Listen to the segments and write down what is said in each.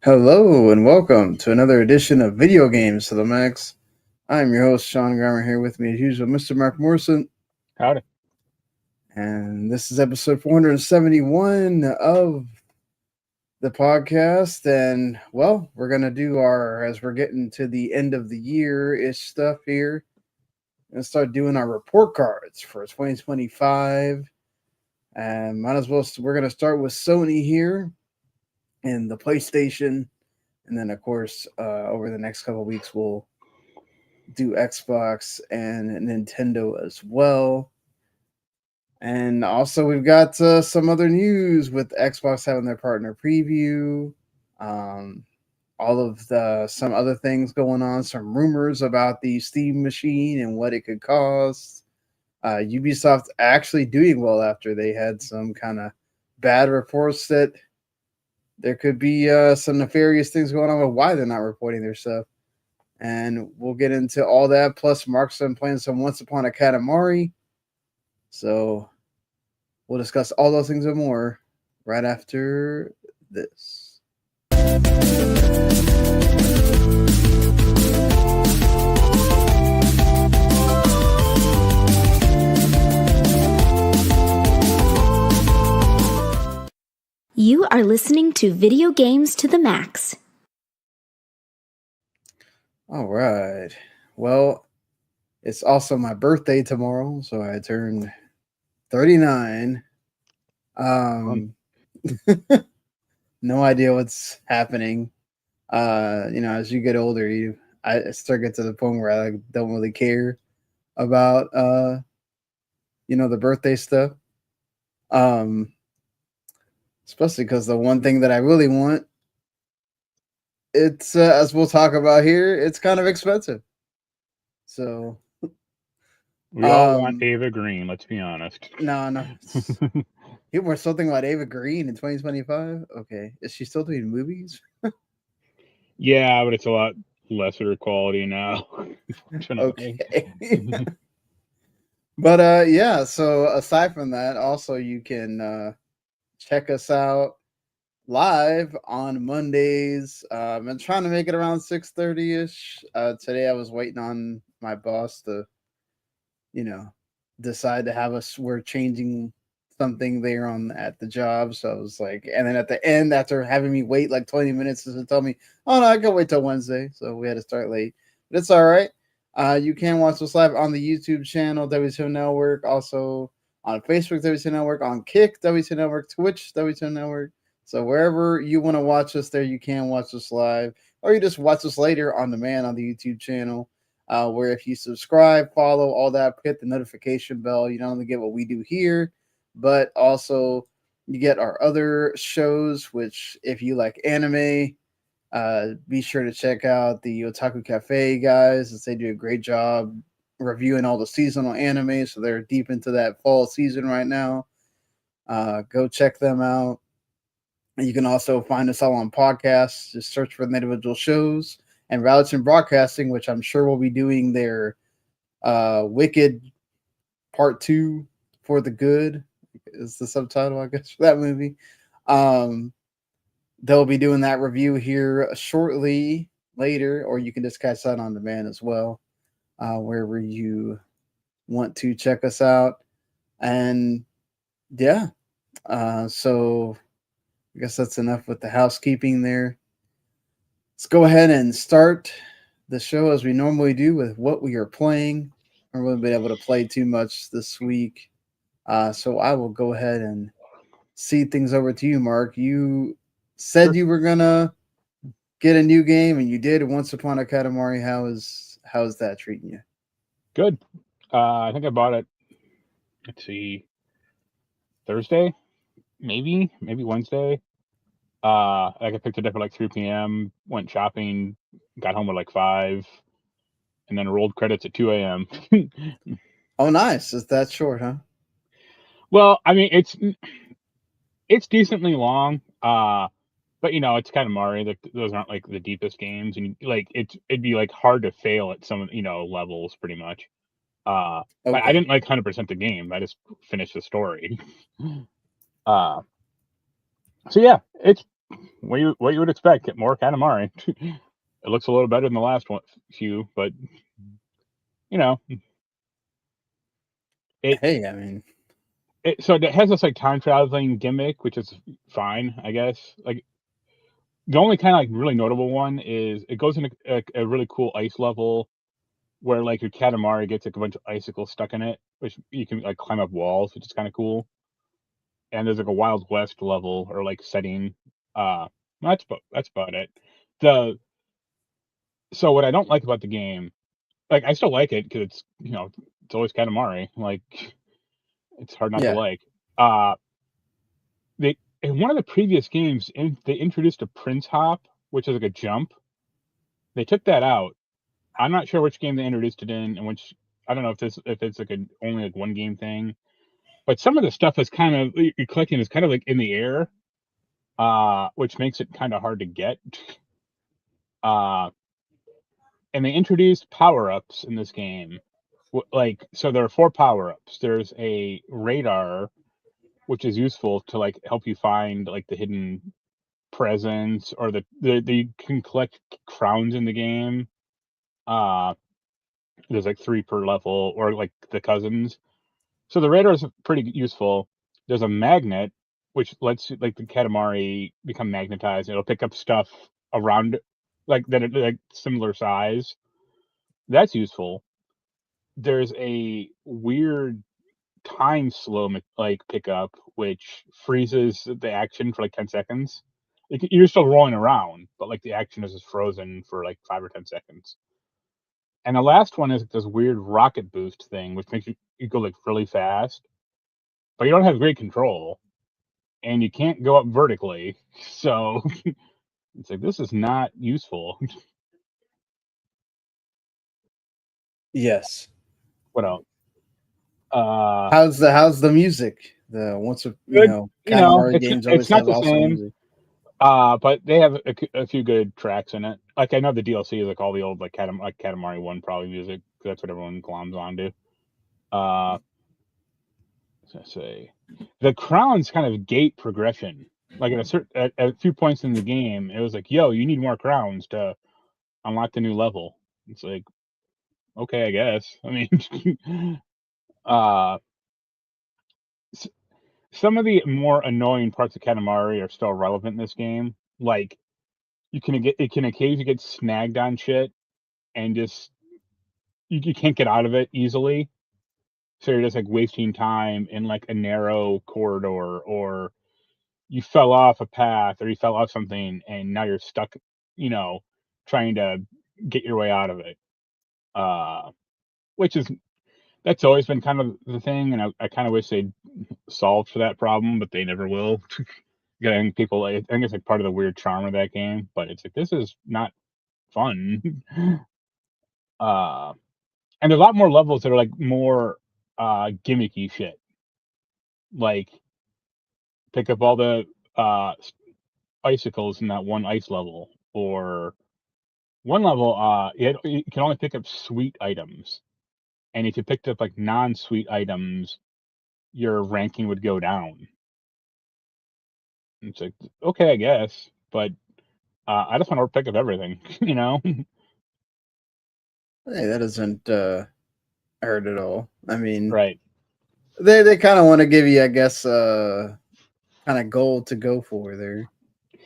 Hello and welcome to another edition of Video Games to the Max. I'm your host, Sean Grammer, here with me as usual, Mr. Mark Morrison. Howdy. And this is episode 471 of the podcast. And, well, we're going to do as we're getting to the end of the year-ish stuff here, and start doing our report cards for 2025. And might as well, we're going to start with Sony here and the PlayStation. And then, of course, over the next couple of weeks, we'll do Xbox and Nintendo as well. And also, we've got some other news with Xbox having their partner preview. Some other things going on, some rumors about the Steam machine and what it could cost. Ubisoft actually doing well after they had some kind of bad reports that there could be some nefarious things going on with why they're not reporting their stuff. And we'll get into all that. Plus, Marc's been playing some Once Upon a Katamari. So we'll discuss all those things and more right after this. You are listening to Video Games to the Max. All right. Well, it's also my birthday tomorrow, so I turned 39. No idea what's happening. As you get older, I start get to the point where I don't really care about the birthday stuff. Especially because the one thing that I really want, it's as we'll talk about here, it's kind of expensive. So we all want Ava Green, let's be honest. No. People were still thinking about Ava Green in 2025. Okay. Is she still doing movies? Yeah, but it's a lot lesser quality now. Okay. But yeah, so aside from that, also you can check us out live on Mondays. I've been trying to make it around 6:30-ish. Today I was waiting on my boss to, decide to have us. We're changing something there at the job. So I was like, and then at the end, after having me wait like 20 minutes to tell me, oh no, I can wait till Wednesday. So we had to start late, but it's all right. You can watch us live on the YouTube channel, WTO Network, also on Facebook, WTO Network, on Kick, WTO Network, Twitch, WTO Network. So wherever you want to watch us there, you can watch us live, or you just watch us later on demand on the YouTube channel, where if you subscribe, follow, all that, hit the notification bell, you not only get what we do here, but also you get our other shows, which if you like anime, be sure to check out the Otaku Cafe guys, as they do a great job reviewing all the seasonal anime. So they're deep into that fall season right now. Go check them out. And you can also find us all on podcasts. Just search for the individual shows. And Ralliton Broadcasting, which I'm sure will be doing their Wicked Part 2 for the Good, is the subtitle, I guess, for that movie. They'll be doing that review here shortly later, or you can just catch that on demand as well, wherever you want to check us out. And yeah, so I guess that's enough with the housekeeping there. Let's go ahead and start the show as we normally do with what we are playing. I haven't really been able to play too much this week. So I will go ahead and cede things over to you, Mark. You said you were going to get a new game, and you did. Once Upon a Katamari. How is that treating you? Good. I think I bought it, let's see, Thursday? Maybe Wednesday. I picked it up at like 3 p.m., went shopping, got home at like 5, and then rolled credits at 2 a.m. Oh, nice. Is that short, huh? Well, I mean, it's decently long, but it's Katamari. Like, those aren't like the deepest games, and like it'd be like hard to fail at some levels, pretty much. But I didn't like 100% the game. I just finished the story. So yeah, it's what you would expect. Get more Katamari. It looks a little better than the last few, but you know, Hey, I mean, so it has this like time traveling gimmick, which is fine, I guess. Like the only kind of like really notable one is it goes in a really cool ice level where like your Katamari gets like a bunch of icicles stuck in it, which you can like climb up walls, which is kind of cool. And there's like a Wild West level or like setting. That's about it. The So what I don't like about the game, like I still like it because it's it's always Katamari. Like it's hard not to yeah, like. They In one of the previous games, they introduced a Prince Hop, which is like a jump. They took that out. I'm not sure which game they introduced it in, and which I don't know if it's like only like one game thing. But some of the stuff is kind of you're collecting is kind of like in the air, which makes it kind of hard to get. And they introduced power-ups in this game. Like, so there are 4 power-ups. There's a radar, which is useful to like help you find like the hidden presents or the you can collect crowns in the game. There's like 3 per level, or like the cousins. So the radar is pretty useful. There's a magnet, which lets like the Katamari become magnetized. It'll pick up stuff around like that are like similar size. That's useful. There's a weird time slow like pickup, which freezes the action for like 10 seconds. You're still rolling around, but like the action is just frozen for like 5 or 10 seconds. And the last one is this weird rocket boost thing, which makes you go like really fast, but you don't have great control, and you can't go up vertically. So it's like this is not useful. yes. What else? How's the music? The once a Good. Katamari games always It's not have the awesome same. music. But they have a few good tracks in it. Like I know the DLC is like all the old like Katamari 1 probably music. That's what everyone gloms onto. Let's say the crowns kind of gate progression. Like at a few points in the game, it was like, "Yo, you need more crowns to unlock the new level." It's like, okay, I guess. I mean, uh, some of the more annoying parts of Katamari are still relevant in this game. Like it can occasionally get snagged on shit and just you can't get out of it easily. So you're just like wasting time in like a narrow corridor, or you fell off a path or you fell off something and now you're stuck, trying to get your way out of it. Which is That's always been kind of the thing, and I kind of wish they'd solved for that problem, but they never will. Getting people, I think it's like part of the weird charm of that game, but it's like this is not fun. uh, and there's a lot more levels that are like more gimmicky shit, like pick up all the icicles in that one ice level, or one level you can only pick up sweet items, and if you picked up like non-sweet items, your ranking would go down. It's like, okay, I guess, but I just want to pick up everything, Hey, that doesn't hurt at all. I mean, Right. they kind of want to give you, I guess, kind of goal to go for there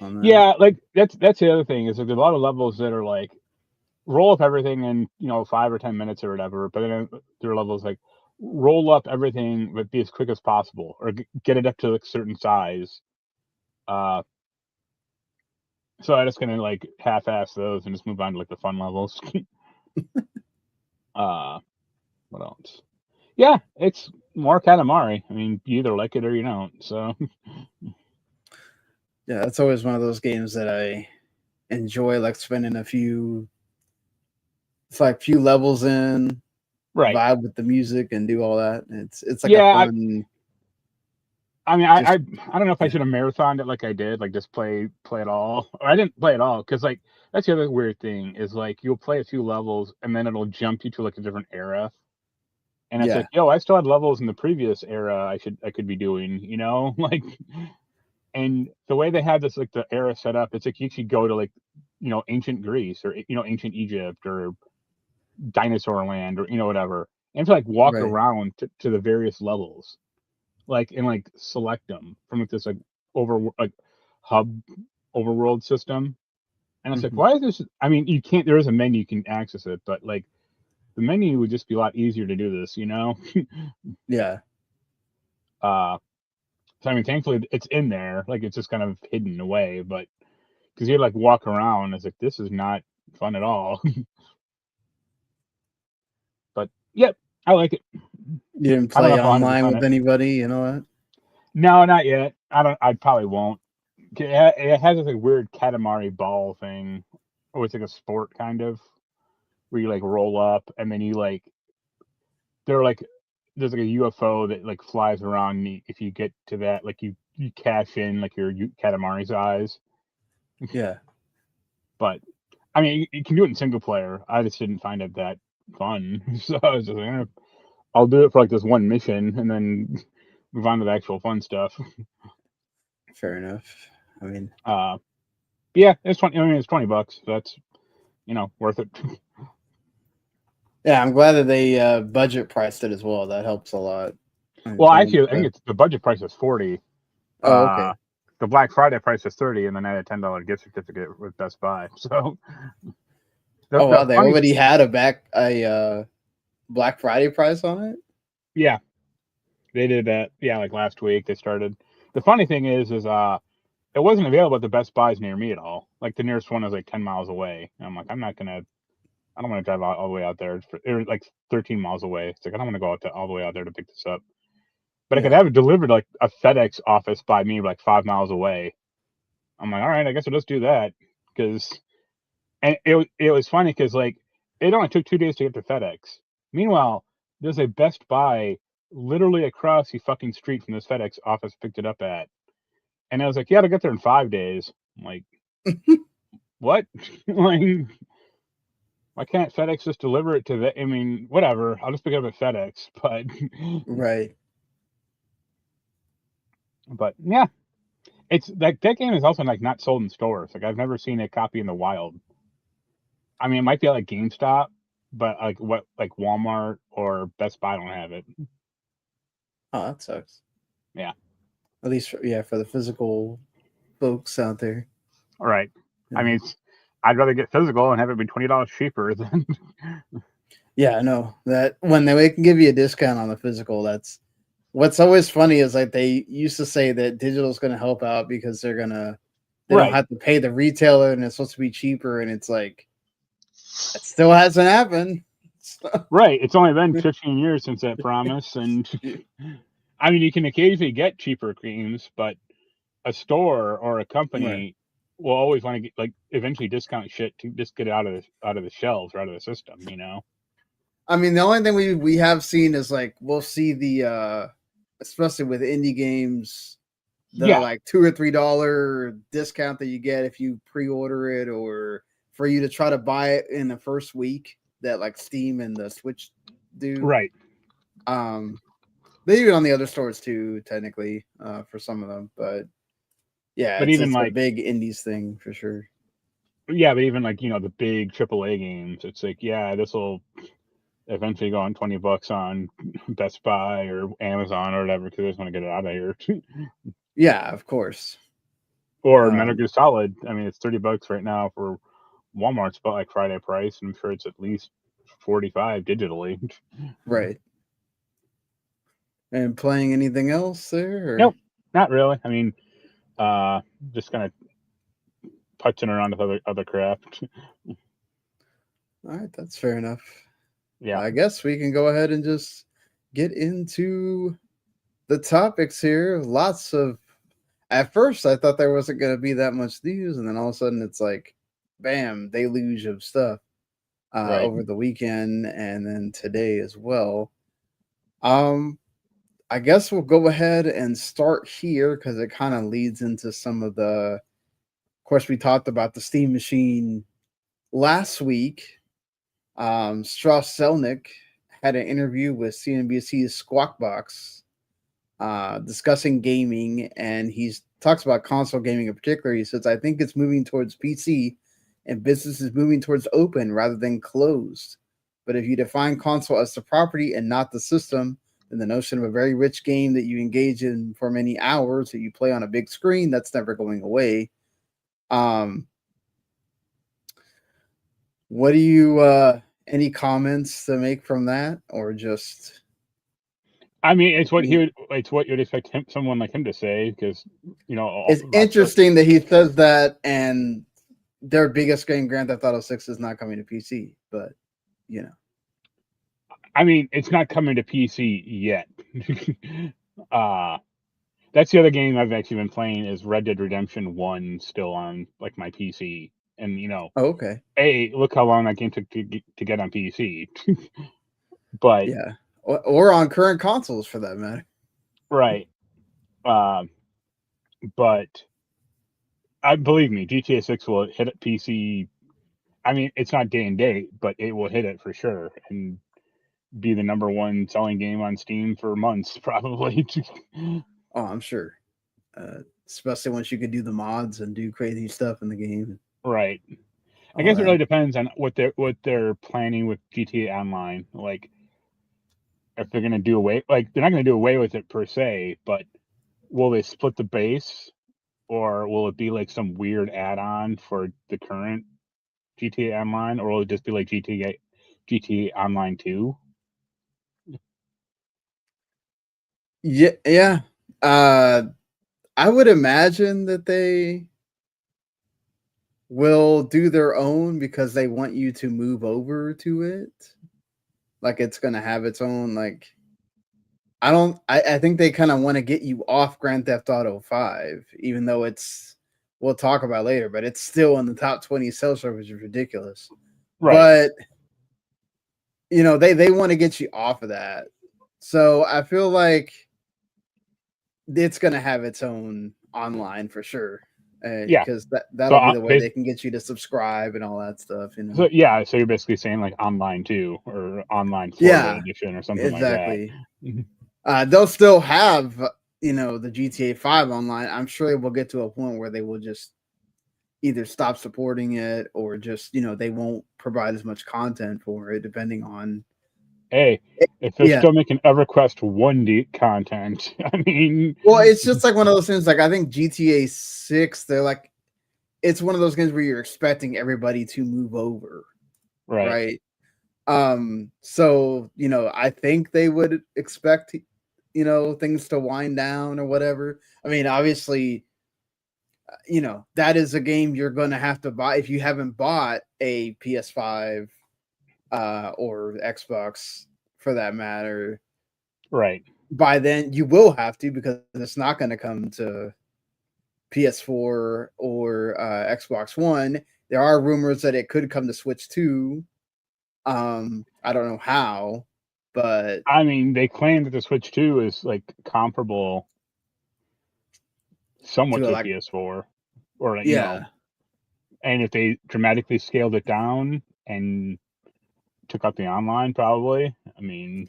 on that. Yeah, like that's the other thing is like there's a lot of levels that are like roll up everything in 5 or 10 minutes or whatever, but then there are levels like roll up everything but be as quick as possible, or get it up to a certain size. So I just gonna like half-ass those and just move on to like the fun levels. What else? Yeah, it's more Katamari. I mean, you either like it or you don't. So Yeah, that's always one of those games that I enjoy, like spending few levels in, right. vibe with the music and do all that. It's like a Yeah, fun. I mean, Just I don't know if I should have marathoned it like I did, like just play it all. Or I didn't play it all because like that's the other weird thing is like you'll play a few levels and then it'll jump you to like a different era, and it's yeah, like, yo, I still had levels in the previous era I could be doing, like, And the way they had this, like the era set up, it's like you should go to like, ancient Greece or, ancient Egypt or dinosaur land or, whatever. And to like walk Right. around to the various levels, like, and like select them from like this like hub overworld system. And I was like, why is this? I mean, you can't, there is a menu, you can access it, but like the menu would just be a lot easier to do this, Yeah. So I mean, thankfully it's in there, like it's just kind of hidden away, but because you like walk around, it's like this is not fun at all. But yep, I like it. You didn't I don't know play if I'll online 100% with it. anybody, you know what? No, not yet. I probably won't. It has this like weird Katamari ball thing, or it's like a sport kind of, where you like roll up and then you like they're like there's like a UFO that like flies around. And if you get to that, like you cash in like your Katamari size. Yeah. But I mean, you can do it in single player. I just didn't find it that fun, so I was just like, I'll do it for like this one mission and then move on to the actual fun stuff. Fair enough. I mean, Yeah, it's 20. I mean, it's $20. So that's worth it. yeah, I'm glad that they budget priced it as well. That helps a lot. Well, actually, I think it's the budget price is 40. Oh, okay. The Black Friday price is 30, and then I had a $10 gift certificate with Best Buy. So, Wow, they already had a Black Friday price on it. Yeah, they did that. Yeah, like last week they started. The funny thing is it wasn't available at the Best Buys near me at all. Like the nearest one was like 10 miles away. And I'm like, I don't want to drive all the way out there. It was like 13 miles away. It's like I don't want to go all the way out there to pick this up. But I could have it delivered like a FedEx office by me, like 5 miles away. I'm like, all right, I guess I'll just do that. And it was funny because like it only took 2 days to get to FedEx. Meanwhile, there's a Best Buy literally across the fucking street from this FedEx office picked it up at. And I was like, yeah, I'll get there in 5 days. I'm like, what? Like, why can't FedEx just deliver it to the? I mean, whatever. I'll just pick it up at FedEx. Right. But yeah, it's like that game is also like not sold in stores. Like I've never seen a copy in the wild. I mean, it might be like GameStop, but like Walmart or Best Buy don't have it. Oh, that sucks. Yeah. At least, for the physical folks out there. All right. Yeah. I mean, I'd rather get physical and have it be $20 cheaper than. Yeah, I know that when they can give you a discount on the physical. That's what's always funny is like they used to say that digital is going to help out because they don't have to pay the retailer and it's supposed to be cheaper, and it's like it still hasn't happened. Right. It's only been 15 years since that promise, and I mean, you can occasionally get cheaper games, but a store or a company will always want to get like eventually discount shit to just get it out of the shelves or out of the system. I mean, the only thing we have seen is like we'll see the especially with indie games, the like $2 or $3 discount that you get if you pre-order it, or for you to try to buy it in the first week that like Steam and the Switch do. Right. They do it on the other stores too, technically, for some of them, but yeah, but it's even like a big indies thing for sure. Yeah, but even like the big AAA games, it's like this will eventually go on $20 on Best Buy or Amazon or whatever because they just want to get it out of here. Yeah, of course. Or Metal Gear Solid. I mean, it's $30 right now for Walmart's Black Friday price, and I'm sure it's at least $45 digitally. Right. And playing anything else there? Or? Nope, not really. I mean, just kind of touching around with other crap. All right, that's fair enough. Yeah, I guess we can go ahead and just get into the topics here. Lots of. At first, I thought there wasn't going to be that much news, and then all of a sudden, it's like, bam, deluge of stuff over the weekend, and then today as well. I guess we'll go ahead and start here because it kind of leads into some of the. Of course, we talked about the Steam Machine last week. Strauss Zelnick had an interview with CNBC's Squawk Box discussing gaming, and he's talks about console gaming in particular. He says, I think it's moving towards PC and business is moving towards open rather than closed. But if you define console as the property and not the system, then the notion of a very rich game that you engage in for many hours that you play on a big screen, that's never going away. What do you any comments to make from that, or just? I mean, it's what you'd expect someone like him to say, because It's interesting that he says that, and their biggest game, Grand Theft Auto 6, is not coming to PC. But I mean, it's not coming to PC yet. That's the other game I've actually been playing is Red Dead Redemption 1, still on like my PC, and okay, hey, look how long that game took to get on PC. But yeah, or on current consoles for that matter. Right. But believe me, GTA 6 will hit at PC. I mean, it's not day and date, but it will hit it for sure and be the number one selling game on Steam for months, probably. Oh, I'm sure. Especially once you could do the mods and do crazy stuff in the game. Right. I guess it really depends on what they're planning with GTA Online. Like, if they're gonna do away, like they're not gonna do away with it per se, but will they split the base, or will it be like some weird add-on for the current GTA Online, or will it just be like GTA Online 2? Yeah. I would imagine that they will do their own because they want you to move over to it. Like it's gonna have its own like. I think they kind of want to get you off Grand Theft Auto 5, even though we'll talk about later, but it's still in the top 20 sales, which is ridiculous. Right. But they want to get you off of that. So I feel like it's gonna have its own online for sure. Yeah. Because that'll be the way they can get you to subscribe and all that stuff. So yeah, so you're basically saying like Online 2 or Online Florida Edition or something exactly. like that. They'll still have the GTA 5 online. I'm sure they will get to a point where they will just either stop supporting it or just they won't provide as much content for it, depending on. Hey, if they're still making EverQuest 1D content, I mean, well, it's just like one of those things. Like I think GTA 6, they're like, it's one of those games where you're expecting everybody to move over, right? So I think they would expect things to wind down or whatever. I mean, obviously, that is a game you're going to have to buy if you haven't bought a PS5 or Xbox for that matter. Right. By then, you will have to, because it's not going to come to PS4 or Xbox One. There are rumors that it could come to Switch 2. I don't know how, but I mean, they claim that the Switch 2 is like comparable somewhat to like, PS4, or and if they dramatically scaled it down and took out the online, probably. I mean,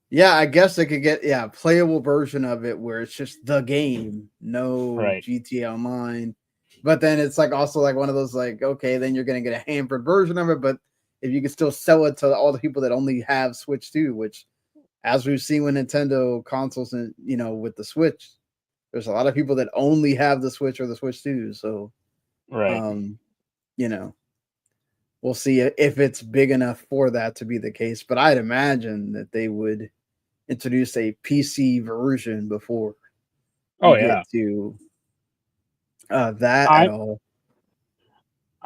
yeah, I guess they could get a playable version of it where it's just the game, no GTA Online. But then it's like also like one of those like, okay, then you're gonna get a hampered version of it, but if you can still sell it to all the people that only have Switch 2, which as we've seen with Nintendo consoles and with the Switch, there's a lot of people that only have the Switch or the Switch 2. So we'll see if it's big enough for that to be the case. But I'd imagine that they would introduce a PC version before get to that at all.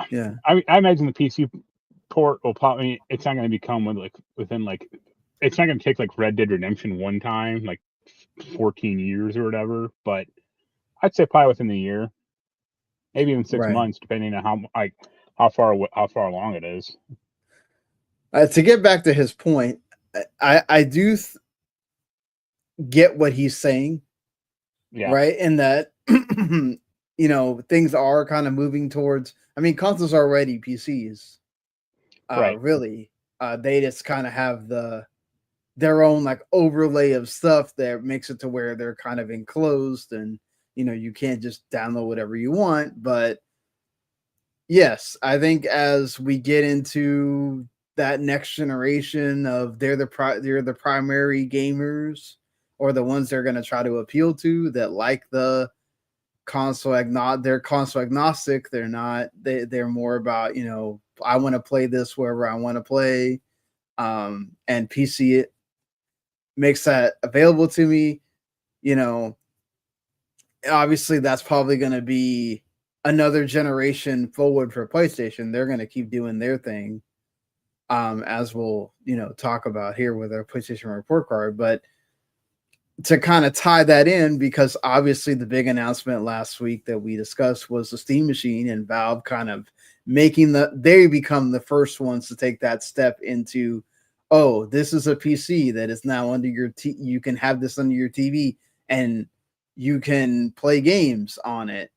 Yeah, I imagine the PC port will probably. It's not going to become within it's not going to take like Red Dead Redemption 1 time, like 14 years or whatever. But I'd say probably within the year, maybe even 6 months, depending on how far along it is. To get back to his point, I do get what he's saying. Yeah. Right, and that things are kind of moving towards. I mean, consoles are already PCs. Really, they just kind of have their own like overlay of stuff that makes it to where they're kind of enclosed, and you can't just download whatever you want. But yes, I think as we get into that next generation of they're the primary gamers, or the ones they're going to try to appeal to, that like the they're console agnostic. They're not, they're more about, I want to play this wherever I want to play. And PC it makes that available to me. Obviously that's probably going to be another generation forward for PlayStation. They're going to keep doing their thing, as we'll talk about here with our PlayStation report card. But to kind of tie that in, because obviously the big announcement last week that we discussed was the Steam Machine, and Valve kind of they become the first ones to take that step into, oh, this is a PC that is now under your you can have this under your TV and you can play games on it,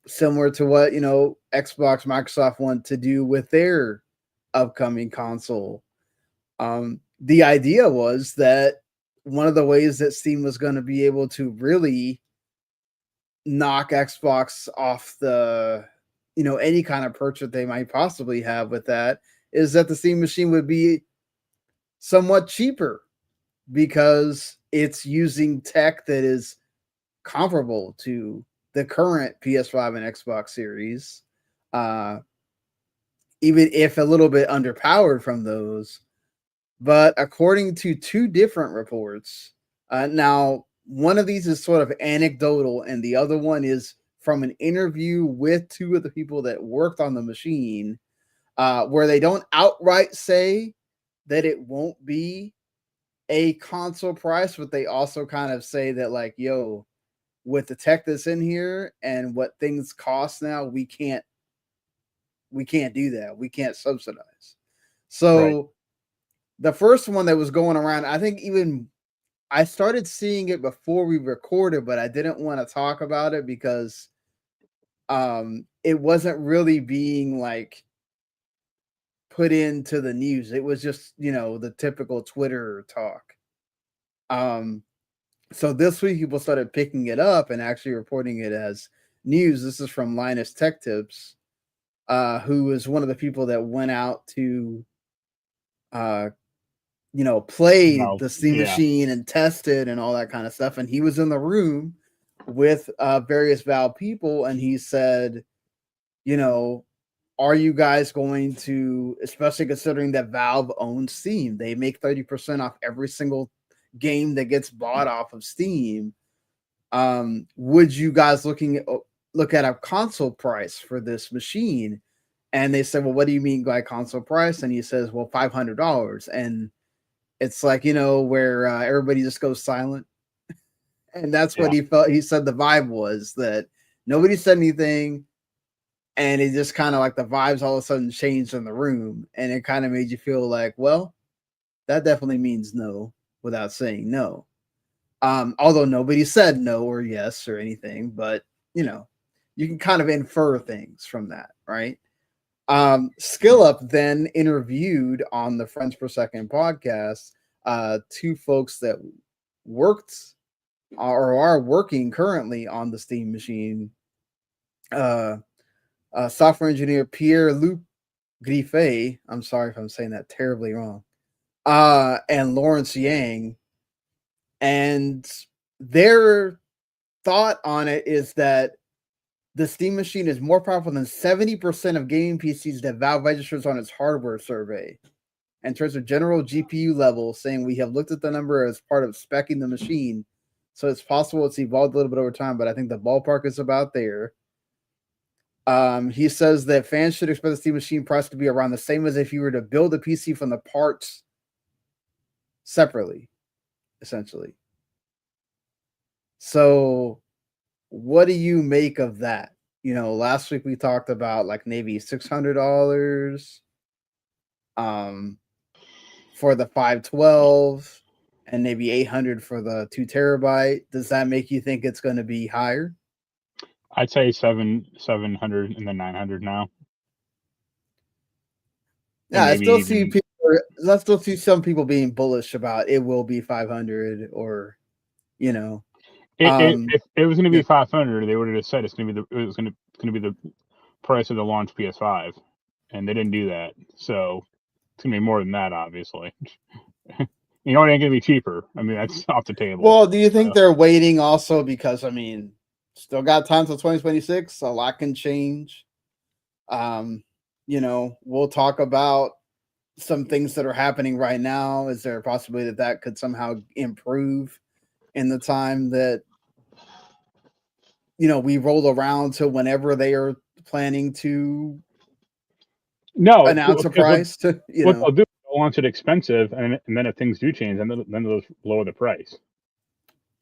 similar to what Xbox, Microsoft want to do with their upcoming console. The idea was that one of the ways that Steam was going to be able to really knock Xbox off the, any kind of perch that they might possibly have with that, is that the Steam Machine would be somewhat cheaper, because it's using tech that is comparable to the current PS5 and Xbox Series, even if a little bit underpowered from those. But according to two different reports, now one of these is sort of anecdotal, and the other one is from an interview with two of the people that worked on the machine, where they don't outright say that it won't be a console price, but they also kind of say that, like, yo, with the tech that's in here and what things cost now, we can't do that. We can't subsidize. So right. The first one that was going around, I think even I started seeing it before we recorded, but I didn't want to talk about it because it wasn't really being like put into the news. It was just, the typical Twitter talk. So this week people started picking it up and actually reporting it as news. This is from Linus Tech Tips, who is one of the people that went out to play the Steam Machine and test it and all that kind of stuff. And he was in the room with various Valve people, and he said, are you guys going to, especially considering that Valve owns Steam, they make 30% off every single game that gets bought off of Steam. Would you guys look at a console price for this machine? And they said, well, what do you mean by console price? And he says, well, $500. And it's like, where everybody just goes silent. And that's what he felt. He said the vibe was that nobody said anything. And it just kind of like the vibes all of a sudden changed in the room. And it kind of made you feel like, well, that definitely means no without saying no. Although nobody said no or yes or anything, but you can kind of infer things from that, right? SkillUp then interviewed on the Friends Per Second podcast two folks that worked or are working currently on the Steam Machine. Software engineer Pierre-Luc Griffet, I'm sorry if I'm saying that terribly wrong, and Lawrence Yang. And their thought on it is that the Steam Machine is more powerful than 70% of gaming PCs that Valve registers on its hardware survey. In terms of general GPU level, saying we have looked at the number as part of speccing the machine, so it's possible it's evolved a little bit over time, but I think the ballpark is about there. He says that fans should expect the Steam Machine price to be around the same as if you were to build a PC from the parts separately, essentially. So what do you make of that? Last week we talked about like maybe $600 for the 512 and maybe $800 for the 2 terabyte. Does that make you think it's going to be higher? I'd say 700 and then 900 now. Yeah, I still see some people being bullish about it will be 500 or. If it was going to be Yeah. 500, they would have just said it's going to be the price of the launch PS5, and they didn't do that. So it's going to be more than that, obviously. You know, it ain't going to be cheaper. I mean, that's off the table. Well, do you think they're waiting also because, I mean, still got time till 2026? A lot can change. You know, we'll talk about some things that are happening right now. Is there a possibility that that could somehow improve in the time that, you know, we roll around to whenever they are planning to announce a price to, you what know? they'll do, they'll launch it expensive, and then if things do change, then they'll lower the price.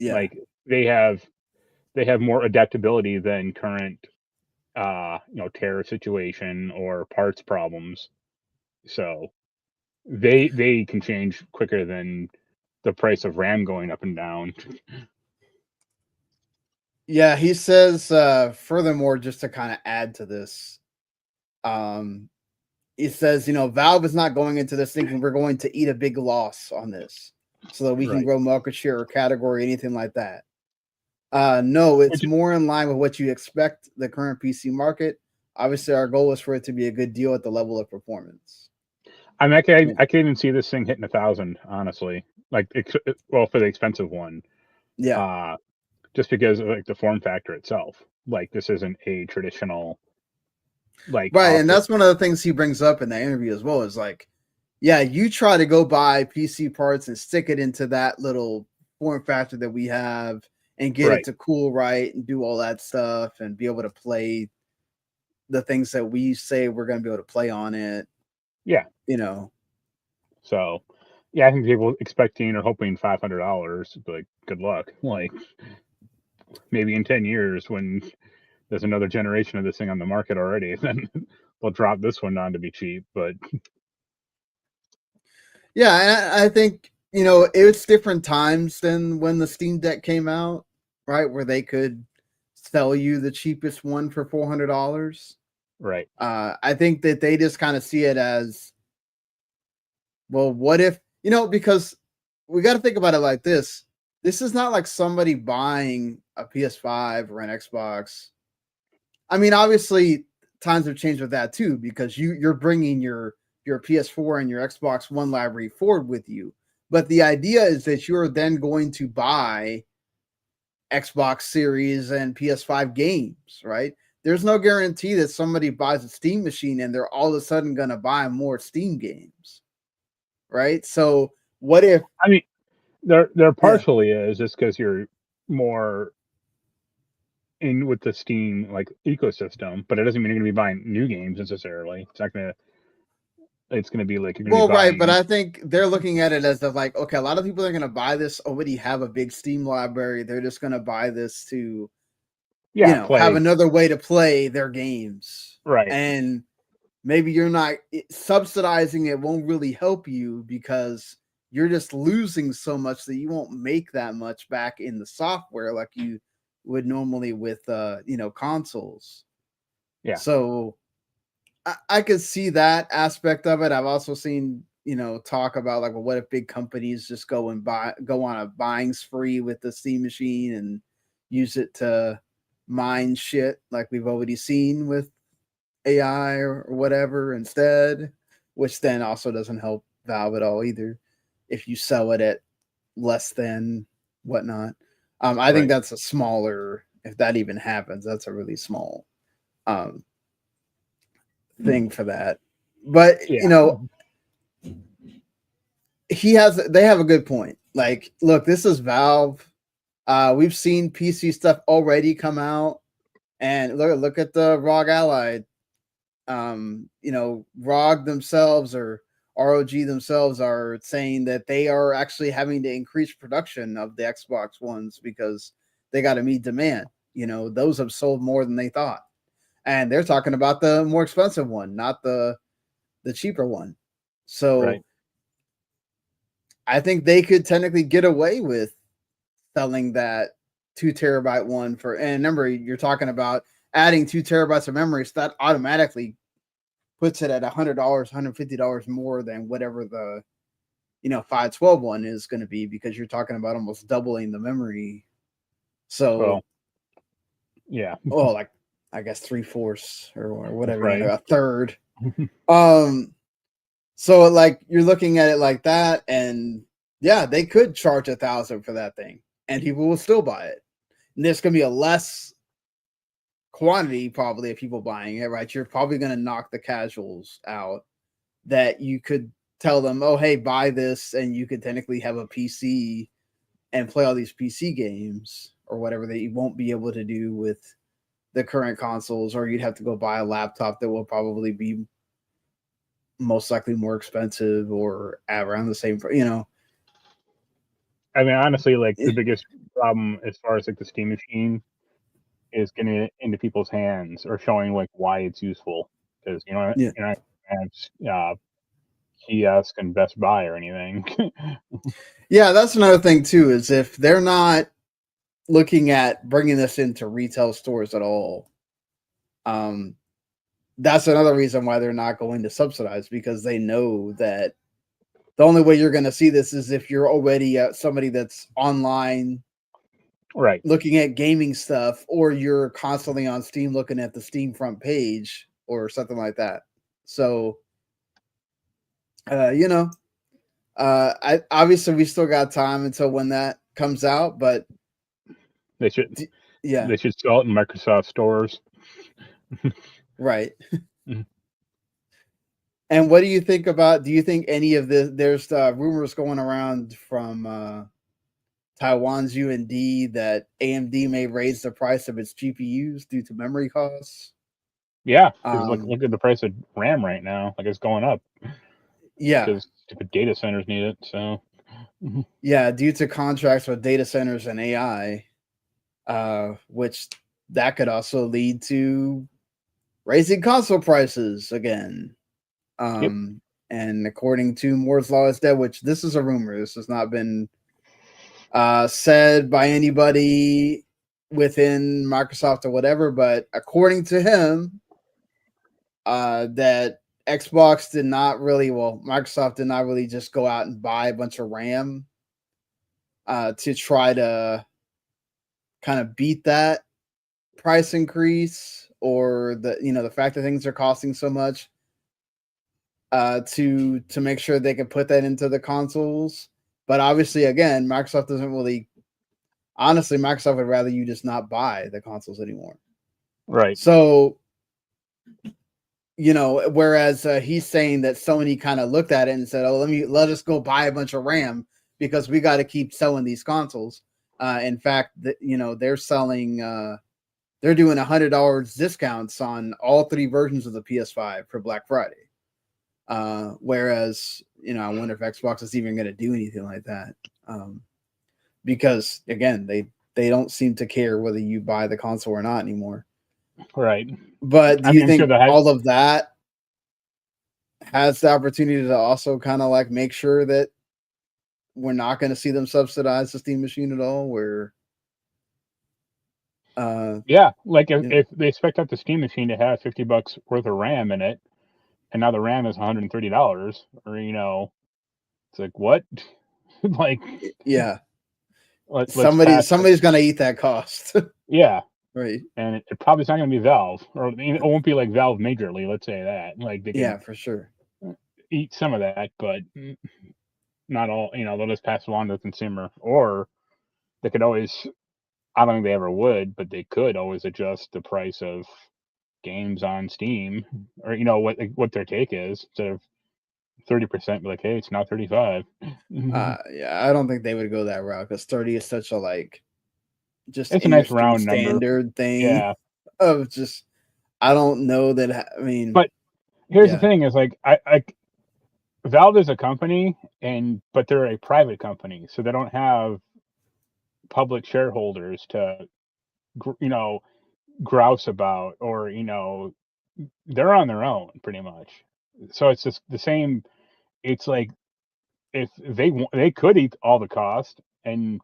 Yeah. Like they have more adaptability than current terror situation or parts problems. So they can change quicker than the price of RAM going up and down. Yeah, he says, furthermore, just to kind of add to this, he says, you know, Valve is not going into this thinking we're going to eat a big loss on this so that we can Right. grow market share or category, anything like that. No, it's more in line with what you expect the current PC market. Obviously, our goal is for it to be a good deal at the level of performance. I mean, I can't even see this thing hitting 1,000, honestly. Like, well, for the expensive one, Yeah. just because of like the form factor itself. Like, this isn't a traditional like Right, and office. that's one of the things he brings up in the interview as well. Is like, yeah, you try to go buy PC parts and stick it into that little form factor that we have and get it to cool right and do all that stuff and be able to play the things that we say we're going to be able to play on it. Yeah. You know. So, yeah, I think people expecting or hoping $500, like, good luck. Like, maybe in 10 years when there's another generation of this thing on the market already, then they'll drop this one down to be cheap. But yeah, and I think, you know, it's different times than when the Steam Deck came out, right? Where they could sell you the cheapest one for $400. right. I think that they just kind of see it as, well, what if, you know, because we got to think about it like this. This is not like somebody buying a PS5 or an Xbox. I mean, obviously, times have changed with that too, because you're bringing your PS4 and your Xbox One library forward with you. But the idea is that you're then going to buy Xbox Series and PS5 games, right? There's no guarantee that somebody buys a Steam machine and they're all of a sudden going to buy more Steam games, right? So what if? I mean, there partially is just because you're more in with the Steam like ecosystem, but it doesn't mean you're going to be buying new games necessarily. It's not going to. It's going to be like you're going to Well, be right, but buying. I think they're looking at it as the like, okay, a lot of people are going to buy this already have a big Steam library. They're just going to buy this to, you Yeah, know, have play. another way to play their games. Right. And maybe you're not subsidizing it won't really help you because you're just losing so much that you won't make that much back in the software like you would normally with you know, consoles. Yeah. So I could see that aspect of it. I've also seen, you know, talk about like, well, what if big companies just go on a buying spree with the Steam machine and use it to mine shit like we've already seen with AI or whatever instead, which then also doesn't help Valve at all either if you sell it at less than whatnot. I think that's a smaller, if that even happens, that's a really small thing for that. But you know, they have a good point. Like, look, this is Valve. We've seen PC stuff already come out, and look at the ROG Ally. You know, ROG themselves or ROG themselves are saying that they are actually having to increase production of the Xbox Ones because they got to meet demand. You know, those have sold more than they thought, and they're talking about the more expensive one, not the cheaper one. So I think they could technically get away with selling that 2 terabyte one for, and remember, you're talking about adding 2 terabytes of memory, so that automatically puts it at $100, $150 more than whatever the, you know, 512 one is going to be, because you're talking about almost doubling the memory So yeah. well, like I guess 3/4 or whatever, Right. a third. So like you're looking at it like that, and yeah, they could charge $1,000 for that thing, and people will still buy it. And there's gonna be a less quantity probably of people buying it, right? You're probably gonna knock the casuals out. That you could tell them, oh hey, buy this, and you could technically have a PC and play all these PC games or whatever that you won't be able to do with the current consoles, or you'd have to go buy a laptop that will probably be most likely more expensive or around the same, I mean, honestly, like the biggest problem as far as like the Steam machine is getting it into people's hands or showing like why it's useful, because Yeah. you're not have kiosk and Best Buy or anything. Yeah, that's another thing too, is if they're not looking at bringing this into retail stores at all, that's another reason why they're not going to subsidize, because they know that the only way you're going to see this is if you're already somebody that's online Right. looking at gaming stuff, or you're constantly on Steam looking at the Steam front page or something like that. So, I obviously we still got time until when that comes out, but They should yeah, they should sell it in Microsoft stores. right. And what do you think about? Do you think any of this? There's rumors going around from Taiwan's UND that AMD may raise the price of its GPUs due to memory costs. Yeah, because look at the price of RAM right now. Like it's going up. Yeah, because stupid data centers need it. So yeah, due to contracts with data centers and AI, which that could also lead to raising console prices again. Yep. And according to Moore's Law is Dead, which this is a rumor, this has not been said by anybody within Microsoft or whatever, but according to him, that Xbox did not really, Microsoft did not really just go out and buy a bunch of RAM to try to kind of beat that price increase, or the fact that things are costing so much, to make sure they can put that into the consoles. But obviously, again, Microsoft doesn't really. Honestly, Microsoft would rather you just not buy the consoles anymore. Right. So, whereas he's saying that Sony kind of looked at it and said, "Oh, let us go buy a bunch of RAM because we got to keep selling these consoles." In fact, they're selling, they're doing $100 discounts on all 3 versions of the PS5 for Black Friday. Whereas, I wonder if Xbox is even going to do anything like that. Because again, they don't seem to care whether you buy the console or not anymore. Right. But do you think sure all of that has the opportunity to also kind of like make sure that we're not going to see them subsidize the Steam machine at all? Where, yeah, like if they expect out the Steam machine to have $50 worth of RAM in it, and now the RAM is $130, or it's like what? Like, yeah, let's pass. somebody's going to eat that cost. Yeah. Right. And it probably is not going to be Valve, or it won't be like Valve majorly. Let's say that. Like they can for sure eat some of that, but not all. They'll just pass it on to the consumer, or they could always. I don't think they ever would, but they could always adjust the price of games on Steam, or what their take is, instead of 30%. Be like, hey, it's now 35. yeah, I don't think they would go that route, because 30 is such a just it's a nice industry round standard number thing. Yeah. Of just, I don't know that. I mean, but here's the thing: is like I Valve is a company, but they're a private company, so they don't have public shareholders to grouse about, or they're on their own pretty much. So it's just the same. It's like if they could eat all the cost, and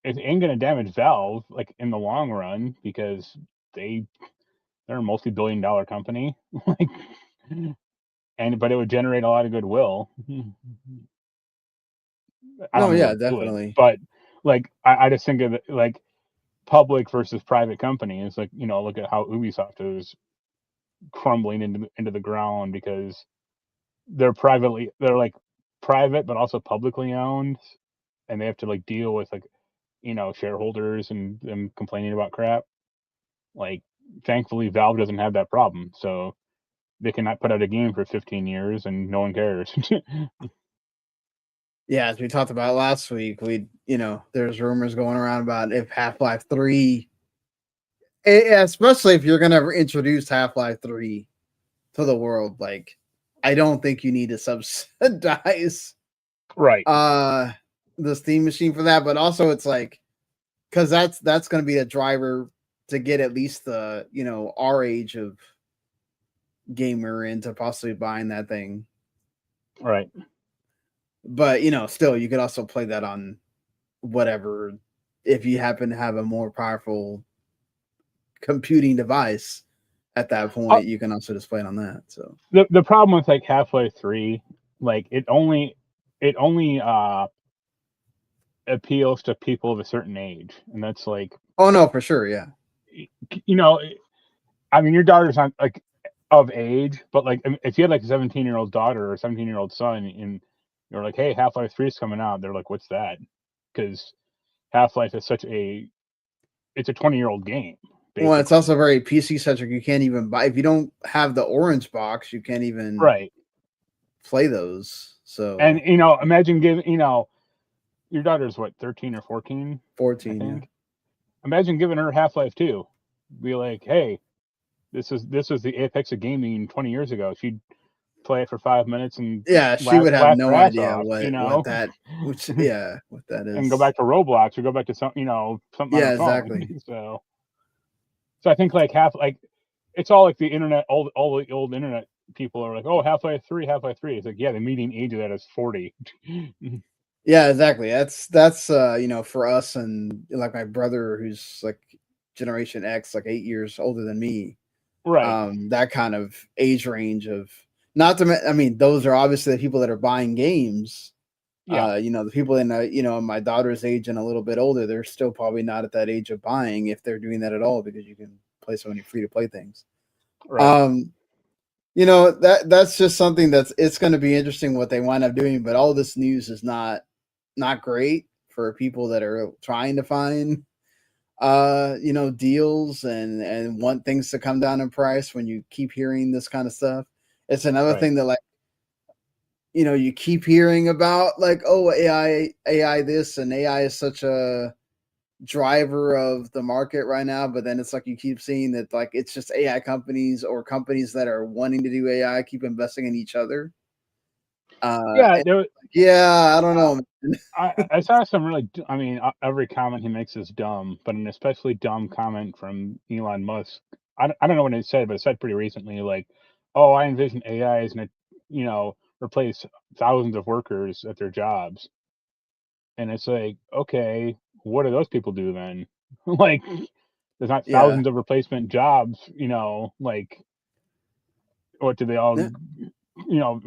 it ain't gonna damage Valve like in the long run, because they're a multi-billion-dollar company. Like, but it would generate a lot of goodwill. I don't think they'll do it, definitely. but like I just think of it like public versus private company. It's like, look at how Ubisoft is crumbling into the ground because they're like private but also publicly owned, and they have to like deal with like shareholders and them complaining about crap. Like, thankfully Valve doesn't have that problem, so they cannot put out a game for 15 years and no one cares. Yeah, as we talked about last week, there's rumors going around about if Half-Life 3, especially if you're gonna introduce Half-Life 3 to the world, like I don't think you need to subsidize Right. the Steam machine for that, but also it's like because that's going to be a driver to get at least the our age of gamer into possibly buying that thing. Right. But still you could also play that on whatever if you happen to have a more powerful computing device at that point, you can also just play it on that. So the problem with like Half-Life 3, like it only appeals to people of a certain age, and that's like, oh no, for sure, yeah. I mean, your daughter's not like of age, but like if you had like a 17-year-old daughter or 17-year-old son, and you're like, hey, Half-Life 3 is coming out, they're like, what's that? Because Half-Life is it's a 20-year-old game. Basically. Well, it's also very PC centric. You can't even buy if you don't have the orange box. You can't even play those. So and imagine giving your daughter's what, 13 or 14? 14. I think. Yeah. Imagine giving her Half-Life 2. Be like, hey, this is the apex of gaming 20 years ago. She'd play it for 5 minutes and she would have no idea off, what that is, and go back to Roblox or go back to something something. Yeah, on her phone. exactly. So I think like it's all like the internet. All the old internet people are like, oh, Half-Life 3. It's like, yeah, the median age of that is 40. Yeah, exactly. That's for us, and like my brother who's like Generation X, like 8 years older than me. Right. That kind of age range of I mean, those are obviously the people that are buying games. Yeah. The people in my daughter's age and a little bit older, they're still probably not at that age of buying if they're doing that at all, because you can play so many free to play things. Right. That's just something it's going to be interesting what they wind up doing, but all this news is not great for people that are trying to find deals and want things to come down in price. When you keep hearing this kind of stuff, it's another thing that, like, you keep hearing about, like, oh, AI this, and AI is such a driver of the market right now, but then it's like you keep seeing that, like, it's just AI companies or companies that are wanting to do AI keep investing in each other. I don't know. I saw some really. I mean, every comment he makes is dumb, but an especially dumb comment from Elon Musk. I don't know what it said, but it said pretty recently, like, "Oh, I envision AI is going to, replace thousands of workers at their jobs." And it's like, okay, what do those people do then? Like, there's not thousands of replacement jobs, like, what do they all?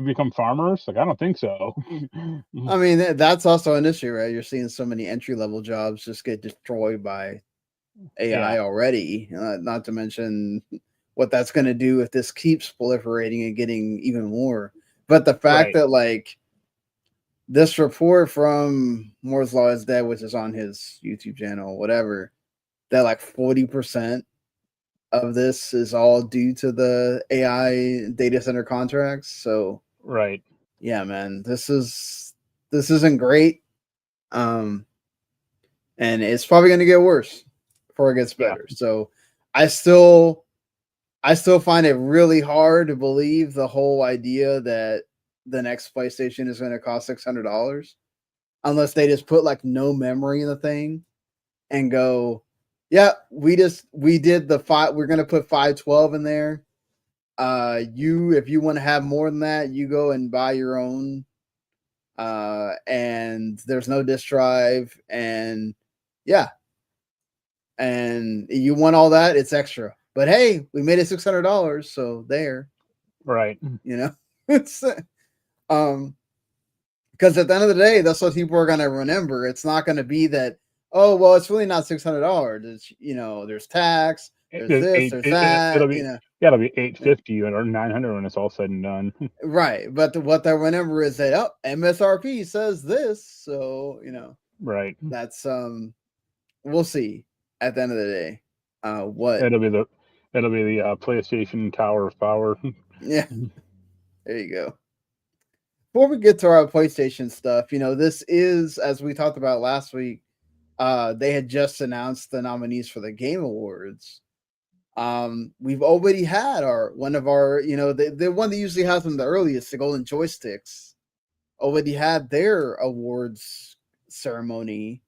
Become farmers? Like, I don't think so. I mean, that's also an issue, right? You're seeing so many entry-level jobs just get destroyed by AI already. Not to mention what that's going to do if this keeps proliferating and getting even more. But the fact that, like, this report from Moore's Law is Dead, which is on his YouTube channel, whatever, that like 40% of this is all due to the AI data center contracts. So yeah, man, this isn't great. And it's probably going to get worse before it gets better. So I still find it really hard to believe the whole idea that the next PlayStation is going to cost $600, unless they just put like no memory in the thing and go, yeah, we did the five. We're going to put 512 in there. If you want to have more than that, you go and buy your own. And there's no disk drive, and and you want all that, it's extra. But hey, we made it $600, so there. It's because at the end of the day, that's what people are going to remember. It's not going to be that, oh well, it's really not $600. It's there's tax, there's this, there's that, It'll be it'll be $850 or $900 when it's all said and done. right. But what I remember is that MSRP says this, so Right. that's we'll see at the end of the day. What It'll be the PlayStation Tower of Power. Yeah, there you go. Before we get to our PlayStation stuff, this is, as we talked about last week, they had just announced the nominees for the Game Awards. We've already had one of our, the one that usually has them the earliest, the Golden Joysticks, already had their awards ceremony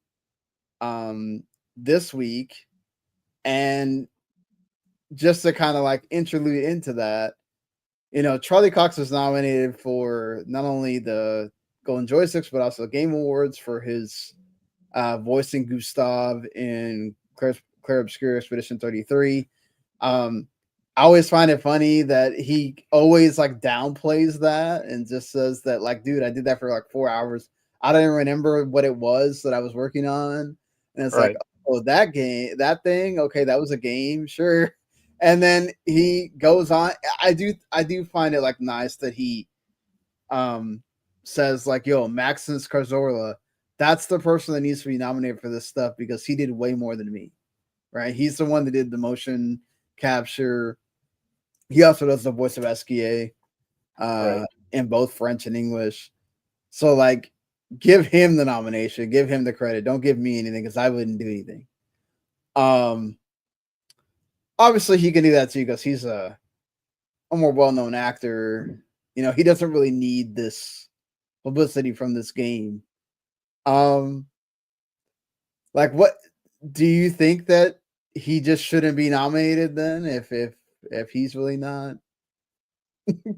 this week. And just to kind of like interlude into that, Charlie Cox was nominated for not only the Golden Joysticks, but also Game Awards for his voicing Gustav in Clair Obscur Expedition 33. I always find it funny that he always like downplays that and just says that, like, dude, I did that for like 4 hours. I don't even remember what it was that I was working on. And it's like, oh, that thing. Okay, that was a game, sure. And then he goes on. I do find it like nice that he says like, yo, Maxence Carzorla, that's the person that needs to be nominated for this stuff because he did way more than me. Right? He's the one that did the motion capture. He also does the voice of SKA in both French and English. So like, give him the nomination, give him the credit. Don't give me anything because I wouldn't do anything. Obviously he can do that too because he's a more well-known actor. He doesn't really need this publicity from this game. Like, what do you think that he just shouldn't be nominated then if he's really not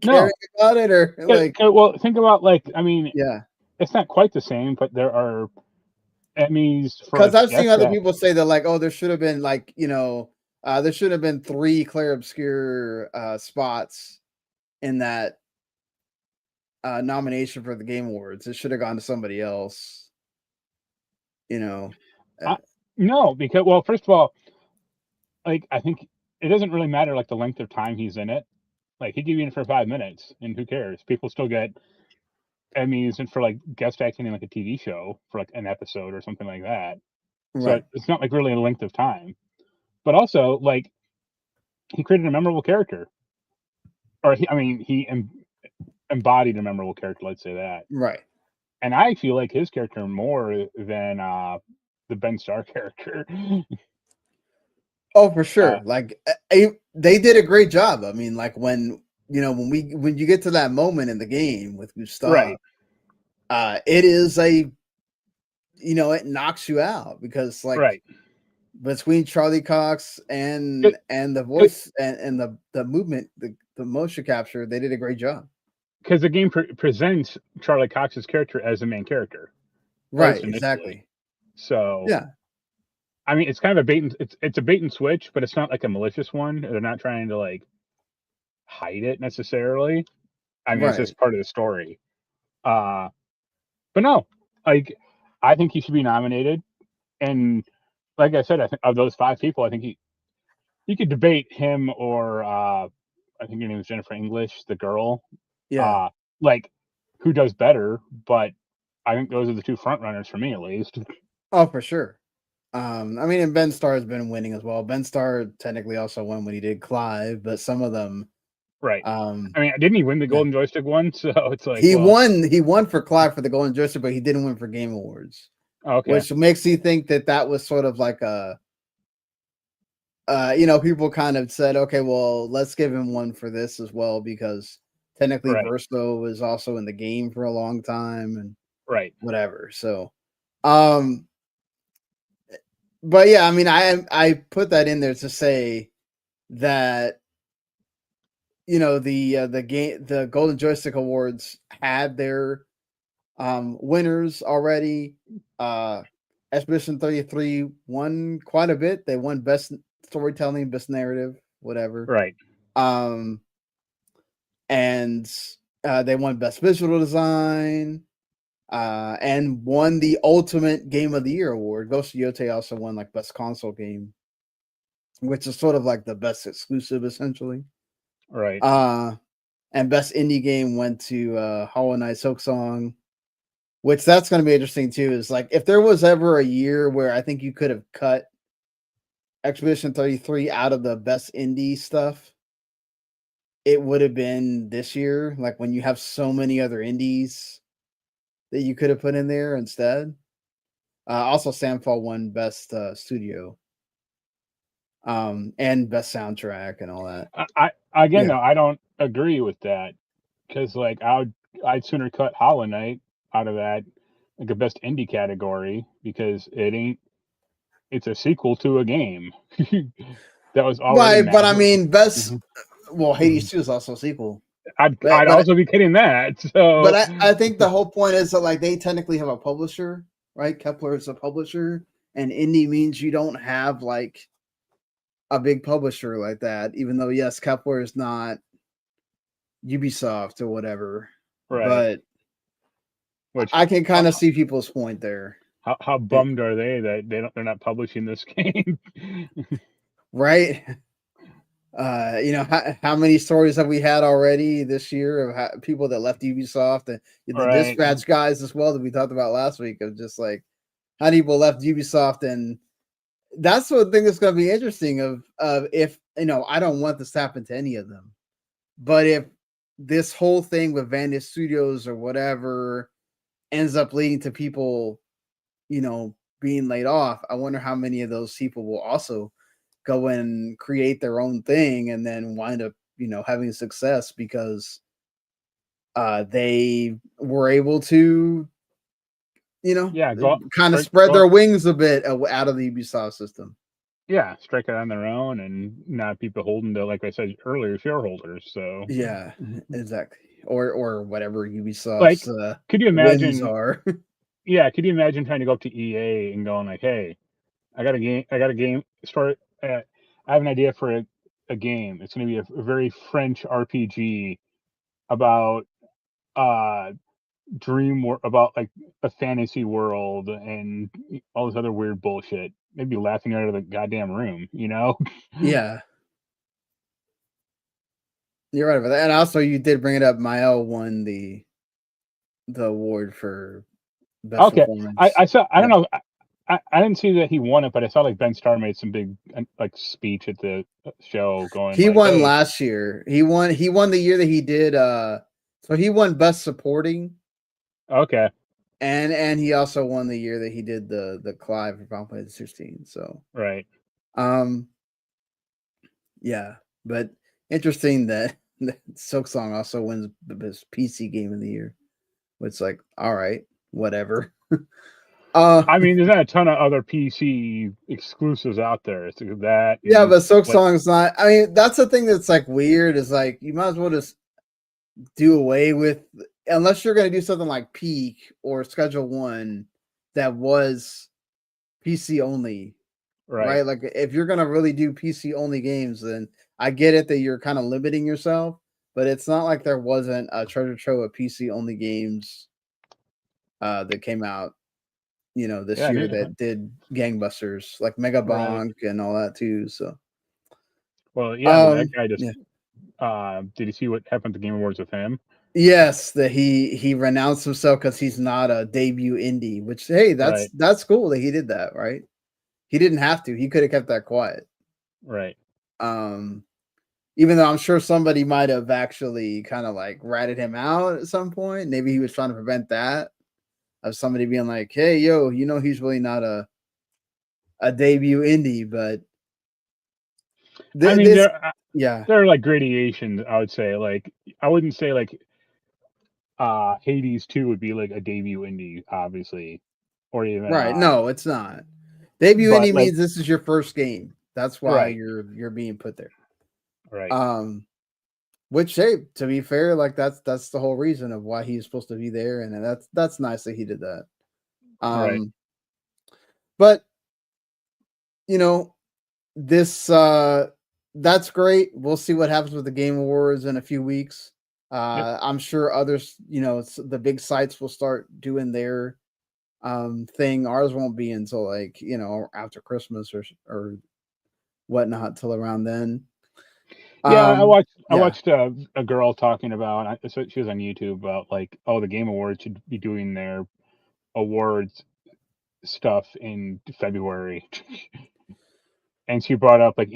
caring about it, or like? Well, think about Yeah, it's not quite the same, but there are Emmys for because I've seen other people say that like, oh, there should have been like there should have been 3 Clair Obscur spots in that nomination for the Game Awards. It should have gone to somebody else. No, because, well, first of all, like, I think it doesn't really matter like the length of time he's in it. Like, he could be in for 5 minutes, and who cares? People still get Emmys and for like guest acting in like a TV show for like an episode or something like that. So Right. it's not like really a length of time. But also, like, he created a memorable character, or he embodied a memorable character. Let's say that. Right. And I feel like his character more than the Ben Starr character. Oh, for sure. Like, they did a great job. I mean, like when you get to that moment in the game with Gustav, right? It is it knocks you out because like between Charlie Cox and the voice and the movement, the motion capture, they did a great job. Because the game presents Charlie Cox's character as the main character, right? Exactly. So yeah, I mean, it's kind of it's a bait and switch, but it's not like a malicious one. They're not trying to like hide it necessarily. I mean, it's just part of the story. But no, like, I think he should be nominated. And like I said, I think of those 5 people, I think you could debate him or I think her name is Jennifer English, the girl. Yeah. Like, who does better? But I think those are the 2 front runners for me, at least. Oh, for sure. I mean, and Ben Starr has been winning as well. Ben Starr technically also won when he did Clive, but some of them, right? I mean, didn't he win the Golden Joystick one? So it's like he won for Clive for the Golden Joystick, but he didn't win for Game Awards. Okay. Which makes you think that was sort of like a, people kind of said, okay, well, let's give him one for this as well because technically Verso was also in the game for a long time and whatever. So, but yeah, I mean, I put that in there to say that the Golden Joystick Awards had their winners already. Expedition 33 won quite a bit. They won best storytelling, best narrative, whatever. Right. And they won best visual design. and won the Ultimate Game of the Year award. Ghost of Yotei also won like Best Console Game, which is sort of like the best exclusive, essentially. Right. And Best Indie Game went to Hollow Knight Silksong, which that's going to be interesting too. Is like if there was ever a year where I think you could have cut Expedition 33 out of the best indie stuff, it would have been this year. Like when you have so many other indies that you could have put in there instead. Also, Samfall won Best Studio, and Best Soundtrack and all that. Again, Yeah. though, I don't agree with that because like I'd sooner cut Hollow Knight out of that like a best indie category because it's a sequel to a game that was already Right, but I massive. mean, best. Mhm. Well, Hades 2 is also a sequel. I'd But also be kidding that. So I think the whole point is that like they technically have a publisher, right? Kepler is a publisher, and indie means you don't have like a big publisher like that. Even though yes, Kepler is not Ubisoft or whatever, right, but which I can kind of see people's point there, how bummed are they that they're not publishing this game? right? How many stories have we had already this year of people that left Ubisoft and the Right, dispatch guys as well that we talked about last week of just like how people left Ubisoft, and that's what I think is going to be interesting of if I don't want this to happen to any of them, but if this whole thing with Vantage Studios or whatever ends up leading to people being laid off, I wonder how many of those people will also go and create their own thing and then wind up having success because they were able to yeah, kind of spread their wings a bit out of the Ubisoft system. yeah, strike it on their own and not be beholden to, like I said earlier, shareholders. So Yeah, exactly. Or whatever like, Ubisoft's could you whims imagine? are. Yeah, could you imagine trying to go up to EA and going like, "Hey, I got a game. Start. I have an idea for a game. It's going to be a very French RPG about uh about like a fantasy world and all this other weird bullshit. They'd be laughing out of the goddamn room, you know? Yeah, you're right about that. And also, you did bring it up. Mael won the award for best Okay, performance. I saw. I Yeah. don't know. I didn't see that he won it, but I saw like Ben Starr made some big like speech at the show, going He like, won "Hey, last year. He won the year that he did so he won best supporting, okay, and he also won the year that he did the Clive for Final Fantasy 16. So right, um yeah, but interesting that Silk Song also wins the best PC game of the year. It's like, all right, whatever. uh I mean, there's not a ton of other PC exclusives out there. It's like that yeah, and but Silk what? Song's not. I mean, that's the thing that's like weird is like you might as well just do away with, unless you're going to do something like Peak or Schedule One that was PC only, Right, right? Like if you're going to really do PC only games, then I get it that you're kind of limiting yourself, but it's not like there wasn't a treasure trove of PC only games that came out, this yeah, year that did gangbusters, like Mega right. Bonk and all that too. So, Well, yeah, but that guy just yeah. did you see what happened at the Game Awards with him? Yes, that he renounced himself because he's not a debut indie. Which hey, that's Right, that's cool that he did that. Right? He didn't have to. He could have kept that quiet. right. Um, Even though I'm sure somebody might have actually kind of like ratted him out at some point. Maybe he was trying to prevent that of somebody being like, "Hey, yo, he's really not a debut indie." But I mean, this, yeah, there are like gradations. I would say like I wouldn't say like Hades 2 would be like a debut indie, obviously, or even right. No, it's not. Debut but indie like means this is your first game. That's why right, you're being put there. right, Um, Which, hey, to be fair, like that's the whole reason of why he's supposed to be there, and that's nice that he did that. right, Um, but you know, this that's great. We'll see what happens with the Game Awards in a few weeks. I'm sure others, the big sites will start doing their thing. Ours won't be until like after Christmas or whatnot till around then. Yeah, I Yeah, watched a girl talking about. So she was on YouTube about like, oh, the Game Awards should be doing their awards stuff in February, and she brought up like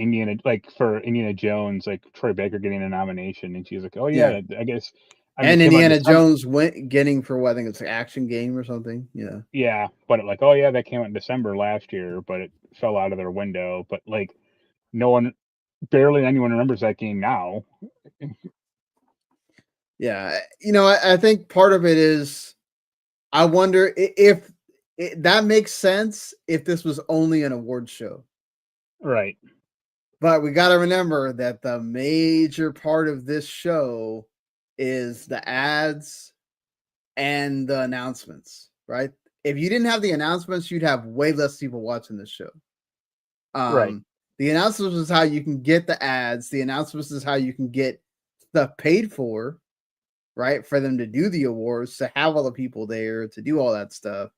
for Indiana Jones, like Troy Baker getting a nomination, and she was like, oh yeah. yeah, I guess. I mean, it And came out in Indiana December. Jones went getting for what I think it's an action game or something. Yeah. Yeah, but like, oh yeah, that came out in December last year, but it fell out of their window. But like, no one, barely anyone remembers that game now. Yeah. I think part of it is I wonder if that makes sense if this was only an award show. Right. But we got to remember that the major part of this show is the ads and the announcements, right? If you didn't have the announcements, you'd have way less people watching this show. Right. The announcements is how you can get the ads. The announcements is how you can get stuff paid for, right? For them to do the awards, to have all the people there, to do all that stuff.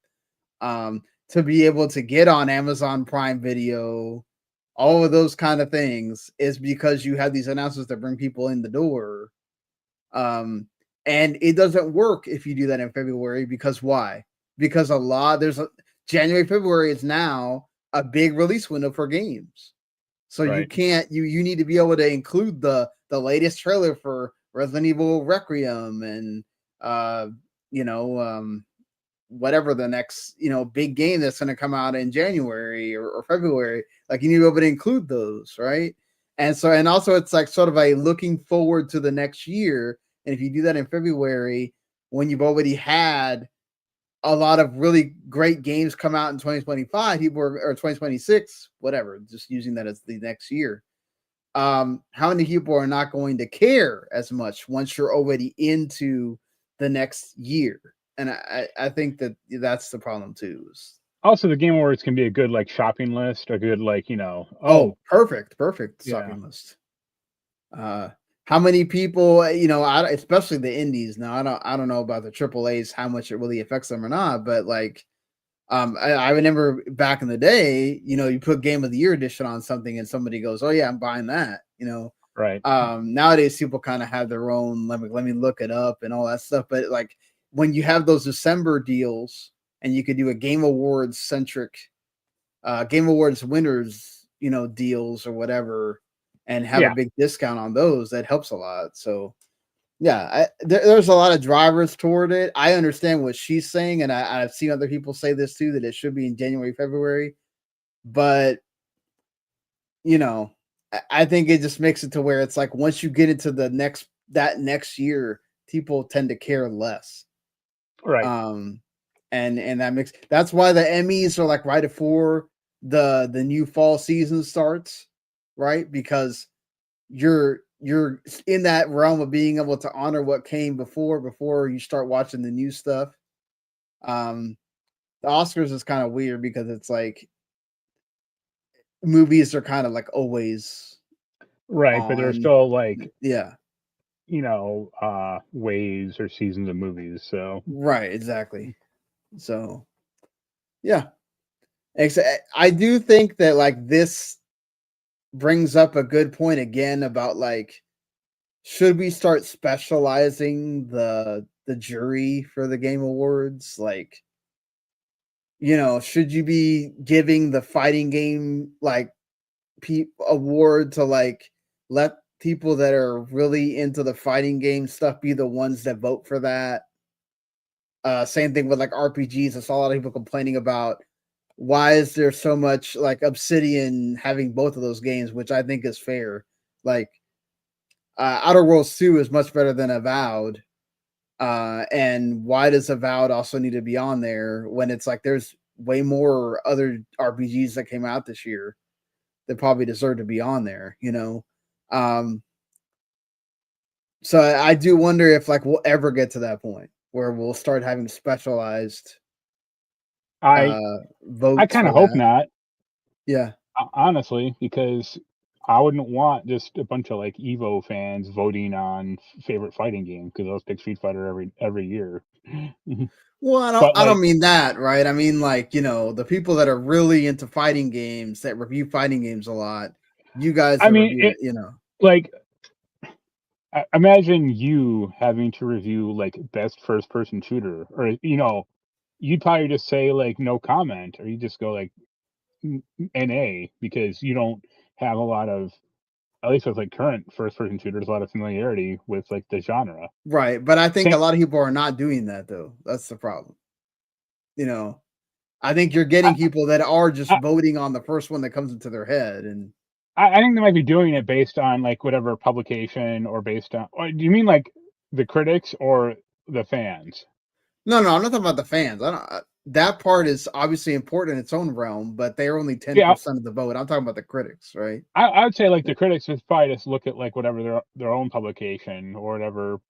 To be able to get on Amazon Prime Video, all of those kind of things is because you have these announcements that bring people in the door. And it doesn't work if you do that in February because why? Because January, February is now a big release window for games. So you Right. can't you need to be able to include the latest trailer for Resident Evil Requiem and whatever the next big game that's going to come out in January or February. Like you need to be able to include those, right? And also it's like sort of a looking forward to the next year. And if you do that in February, when you've already had a lot of really great games come out in 2025, or 2026, whatever, just using that as the next year. How many people are not going to care as much once you're already into the next year? And I think that's the problem too. Also, the Game Awards can be a good like shopping list, a good like Oh, perfect yeah, shopping list. How many people, especially the indies. Now, I don't know about the triple A's, how much it really affects them or not, but like, I remember back in the day, you put Game of the Year edition on something, and somebody goes, "Oh yeah, I'm buying that." right, Nowadays people kind of have their own. Let me look it up and all that stuff. But like when you have those December deals, and you could do a Game Awards centric, Game Awards winners, deals or whatever, and have a yeah. big discount on those, that helps a lot. So yeah, there's a lot of drivers toward it. I understand what she's saying, and I've seen other people say this too, that it should be in January, February. But I think it just makes it to where it's like once you get into that next year, people tend to care less. Right. And that's why the Emmys are like right before the new fall season starts, right? Because you're in that realm of being able to honor what came before you start watching the new stuff. The Oscars is kind of weird because it's like movies are kind of like always Right, but there's on. still like Yeah, waves or seasons of movies. So right, exactly. So yeah, I do think that like this brings up a good point again about like should we start specializing the jury for the Game Awards? Like, should you be giving the fighting game like award to like let people that are really into the fighting game stuff be the ones that vote for that? Same thing with like RPGs. I saw a lot of people complaining about why is there so much like Obsidian having both of those games, which I think is fair. Like Outer Worlds 2 is much better than Avowed. And why does Avowed also need to be on there when it's like there's way more other RPGs that came out this year that probably deserve to be on there, Um, so I do wonder if like we'll ever get to that point where we'll start having specialized I votes kind for of hope that. not, Yeah. honestly, because I wouldn't want just a bunch of like Evo fans voting on favorite fighting game because those pick Street Fighter every year. Well, But I don't like, mean that, right? I mean like, the people that are really into fighting games that review fighting games a lot. You guys I that mean, review it it, like imagine you having to review like best first person shooter, or you'd probably just say like no comment, or you just go like NA because you don't have a lot of, at least with like current first person shooters, a lot of familiarity with like the genre. right. But I think a Same, lot of people are not doing that though. That's the problem. You know, I think you're I, getting people that are just I voting on the first one that comes into their head. And I think they might be doing it based on like whatever publication, or based on. Or do you mean like the critics or the fans? no, I'm not talking about the fans. I don't. That part is obviously important in its own realm, but they're only Yeah, 10% of the vote. I'm talking about the critics, right? I would say like the critics would probably just look at like whatever their own publication or whatever,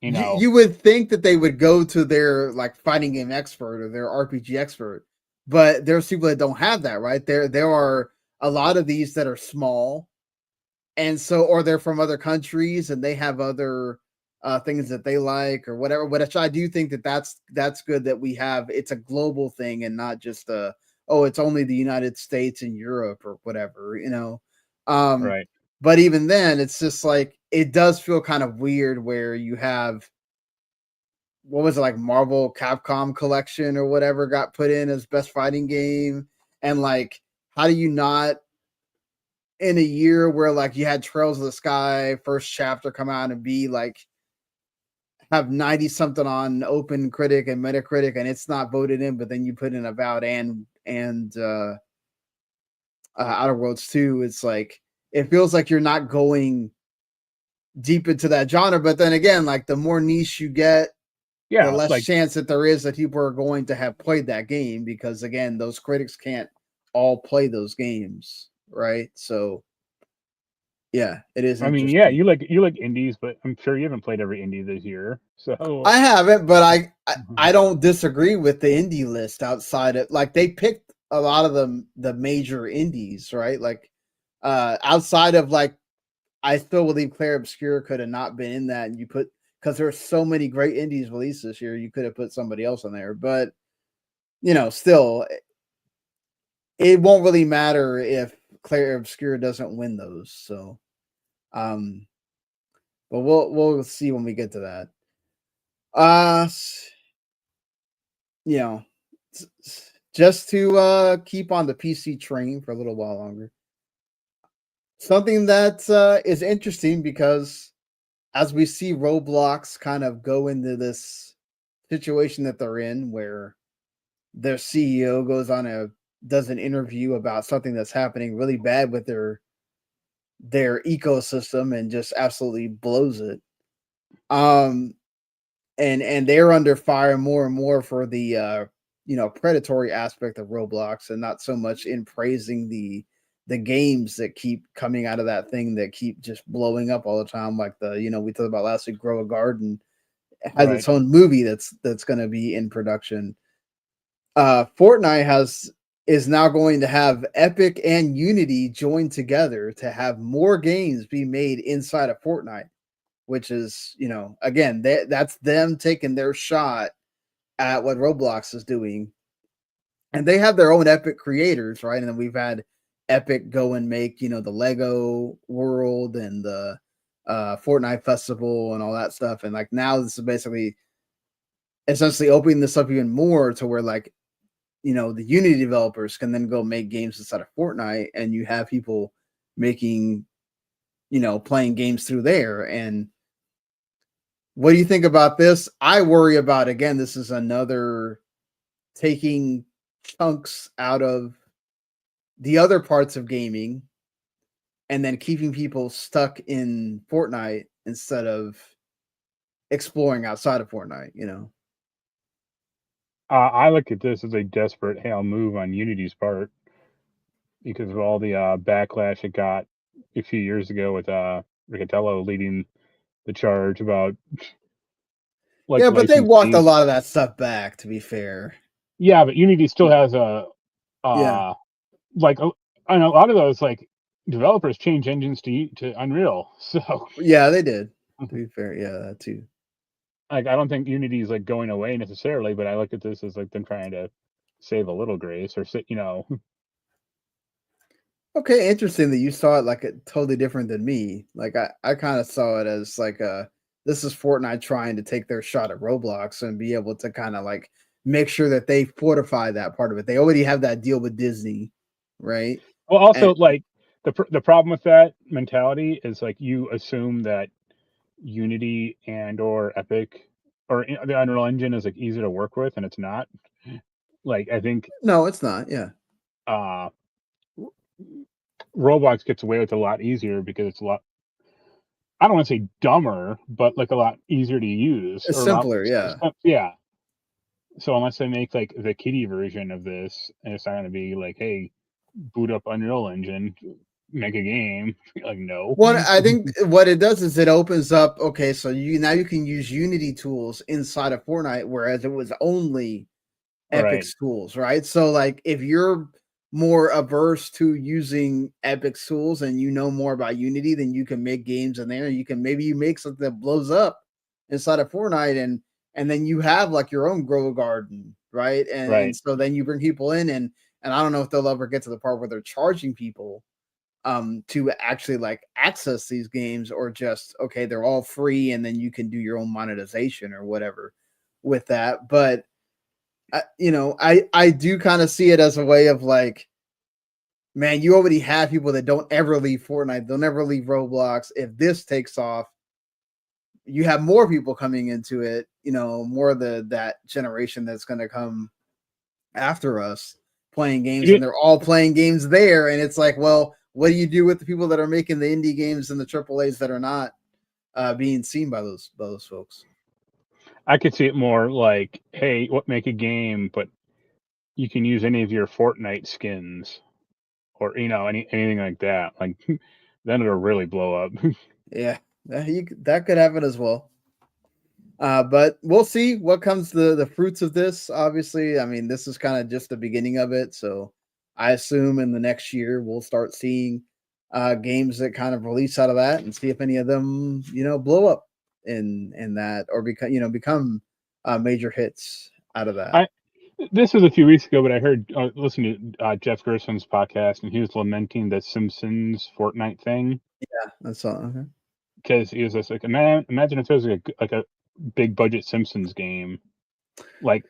you know. You would think that they would go to their like fighting game expert or their RPG expert, but there's people that don't have that, right? There are a lot of these that are small, and so or they're from other countries and they have other things that they like or whatever. But I do think that that's good that we have it's a global thing and not just it's only the United States and Europe or whatever. Um, Right. but even then, it's just like it does feel kind of weird where you have what was it like Marvel Capcom collection or whatever got put in as best fighting game, and like how do you not in a year where like you had Trails of the Sky first chapter come out and be like have 90 something on Open Critic and Metacritic and it's not voted in, but then you put in Avowed and Outer Worlds 2, it's like it feels like you're not going deep into that genre. But then again, like the more niche you get, the Yeah, less like chance that there is that people are going to have played that game because again, those critics can't all play those games, right? So yeah, it is I mean, yeah, interesting. you like indies, but I'm sure you haven't played every indie this year. So I haven't, but I don't disagree with the indie list outside of like they picked a lot of the major indies, right? Like outside of like I still believe Claire Obscure could have not been in that and you put because there's so many great indies released this year, you could have put somebody else in there. But still it won't really matter if Claire Obscure doesn't win those. So um but we'll see when we get to that. Uh you know, just to keep on the PC train for a little while longer. Something that is interesting because as we see Roblox kind of go into this situation that they're in where their CEO goes on does an interview about something that's happening really bad with their ecosystem and just absolutely blows it. Um and they're under fire more and more for the predatory aspect of Roblox and not so much in praising the games that keep coming out of that thing that keep just blowing up all the time like we talked about last week Grow a Garden has right, its own movie that's going to be in production. Fortnite is now going to have Epic and Unity join together to have more games be made inside of Fortnite, which is, again, that's them taking their shot at what Roblox is doing. And they have their own Epic creators, right? And then we've had Epic go and make, the Lego World and the Fortnite Festival and all that stuff. And like now this is basically essentially opening this up even more to where like, the Unity developers can then go make games inside of Fortnite and you have people making, playing games through there. And what do you think about this? I worry about, again, this is another taking chunks out of the other parts of gaming and then keeping people stuck in Fortnite instead of exploring outside of Fortnite. I look at this as a desperate hail move on Unity's part because of all the backlash it got a few years ago with Riccatello leading the charge about like Yeah, but they walked a licensees. lot of that stuff back, to be fair. Yeah, but Unity still has Yeah. uh like I know a lot of those like developers change engines to Unreal, so Yeah, they did. To be fair, yeah, that too. like I don't think Unity is like going away necessarily, but I look at this as like them trying to save a little grace or Okay, interesting that you saw it like a totally different than me. Like I kind of saw it as like this is Fortnite trying to take their shot at Roblox and be able to kind of like make sure that they fortify that part of it. They already have that deal with Disney, right? Well, And also like the problem with that mentality is like you assume that Unity and or Epic or the Unreal Engine is like easy to work with, and it's not. Like I think no, it's not. Yeah, uh Roblox gets away with it a lot easier because it's a lot. I don't want to say dumber, but like a lot easier to use it's or a lot. simpler. Yeah, Yeah. So unless they make like the kiddie version of this, and it's not going to be like, hey, boot up Unreal Engine, make a game. Like no. one, I think what it does is it opens up. Okay, so you can use Unity tools inside of Fortnite, whereas it was only Right. Epic's tools, right? So, like, if you're more averse to using Epic's tools and you know more about Unity, then you can make games in there. You can maybe you make something that blows up inside of Fortnite, and then you have like your own grow garden, right? And Right. so then you bring people in, and I don't know if they'll ever get to the part where they're charging people to actually like access these games, or just okay, they're all free and then you can do your own monetization or whatever with that. But I do kind of see it as a way of like, man, you already have people that don't ever leave Fortnite, they'll never leave Roblox. If this takes off, you have more people coming into it, more of that generation that's going to come after us playing games, and they're all playing games there. And it's like, well, what do you do with the people that are making the indie games and the triple A's that are not being seen by those folks? I could see it more like, hey, what make a game, but you can use any of your Fortnite skins or anything like that. Like then it'll really blow up. Yeah, that could happen as well. But we'll see what comes the fruits of this. Obviously, I mean, this is kind of just the beginning of it. So I assume in the next year we'll start seeing games that kind of release out of that, and see if any of them blow up in that, or become major hits out of that. I This was a few weeks ago, but I heard listening to Jeff Gerson's podcast, and he was lamenting the Simpsons Fortnite thing Yeah, that's all. Okay. because he was just like, man, imagine if there was like a big budget Simpsons game, like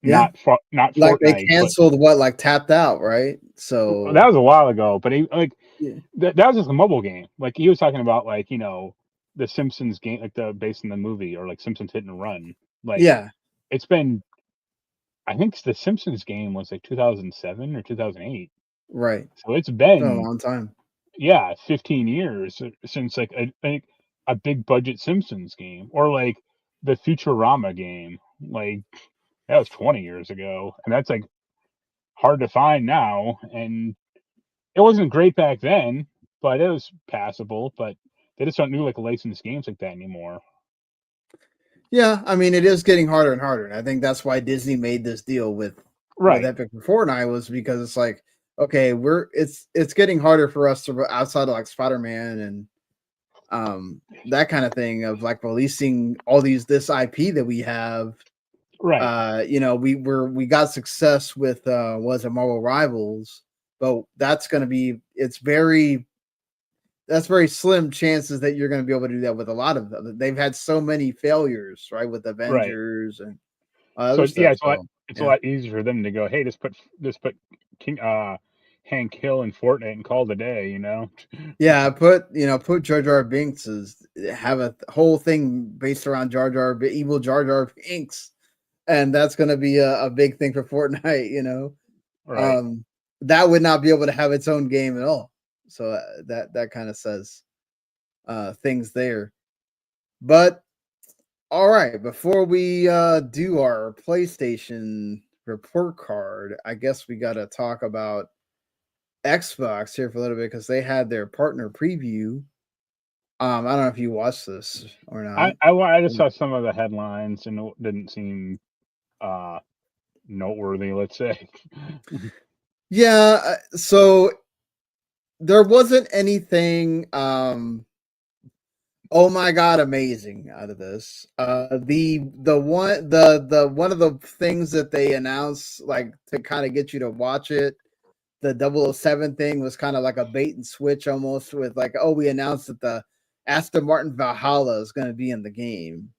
Yeah, not like they Fortnite, but canceled what, like Tapped Out, right? that So was a while ago. But he like yeah, that was just a mobile game. Like he was talking about like the Simpsons game, like the based in the movie, or like Simpsons Hit and Run. Like yeah, it's been, I think the Simpsons game was like 2007 or 2008. right. So it's It's been a been, long time. yeah, 15 years since like a big budget Simpsons game, or like the Futurama game. Like that was 20 years ago, and that's like hard to find now. And it wasn't great back then, but it was passable. But they just don't do like licensed games like that anymore. Yeah, I mean, it is getting harder and harder, and I think that's why Disney made this deal with Right, Epic for Fortnite, was because it's like, okay, it's getting harder for us to outside of like Spider-Man and that kind of thing, of like releasing all this IP that we have. right, We got success with was it Marvel Rivals, but that's very slim chances that you're going to be able to do that with a lot of them. They've had so many failures, right, with right. Avengers and So other yeah, stuff. So it's a yeah, lot easier for them to go, hey, just put King Hank Hill in Fortnite and call it a day. yeah. Put Jar Jar Binks as have a whole thing based around evil Jar Jar Binks, and that's going to be a big thing for Fortnite. Right. Um, that would not be able to have its own game at all. So that kind of says things there. But all right, before we do our PlayStation report card, I guess we got to talk about Xbox here for a little bit, because they had their partner preview. I don't know if you watched this or not. I just saw some of the headlines and it didn't seem uh noteworthy, let's say. Yeah, so there wasn't anything oh my god, amazing out of this. The one of the things that they announced, like to kind of get you to watch it, the 007 thing was kind of like a bait and switch almost, with like, oh, we announced that the Aston Martin Valhalla is going to be in the game,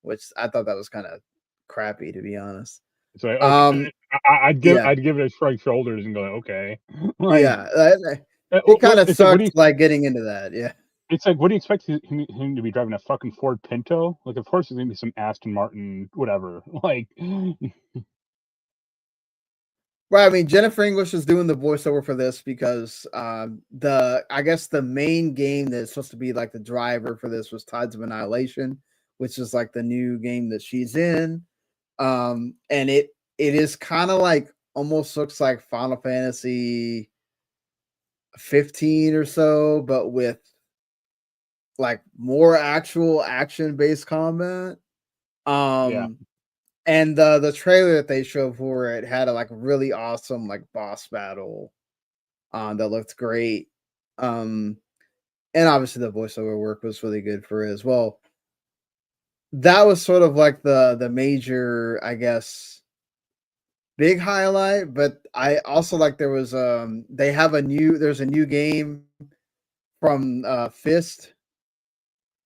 which I thought that was kind of crappy, to be honest. It's like, Um, okay, I'd yeah, give it a shrug shoulders and go, okay, like, yeah, it kind of it's like, what do you sucked, like getting into that. Yeah. It's like, what do you expect him to be driving, a fucking Ford Pinto? Like, of course, it's gonna be some Aston Martin, whatever. Like, Right, I mean, Jennifer English is doing the voiceover for this because I guess the main game that's supposed to be like the driver for this was Tides of Annihilation, which is like the new game that she's in. And it is kind of like almost looks like Final Fantasy 15 or so, but with like more actual action based combat. yeah, Um And the trailer that they showed for it had a like really awesome like boss battle that looked great. Um and obviously the voiceover work was really good for it as well. That was sort of like the major, I guess, big highlight, but I also like there was there's a new game from Fist,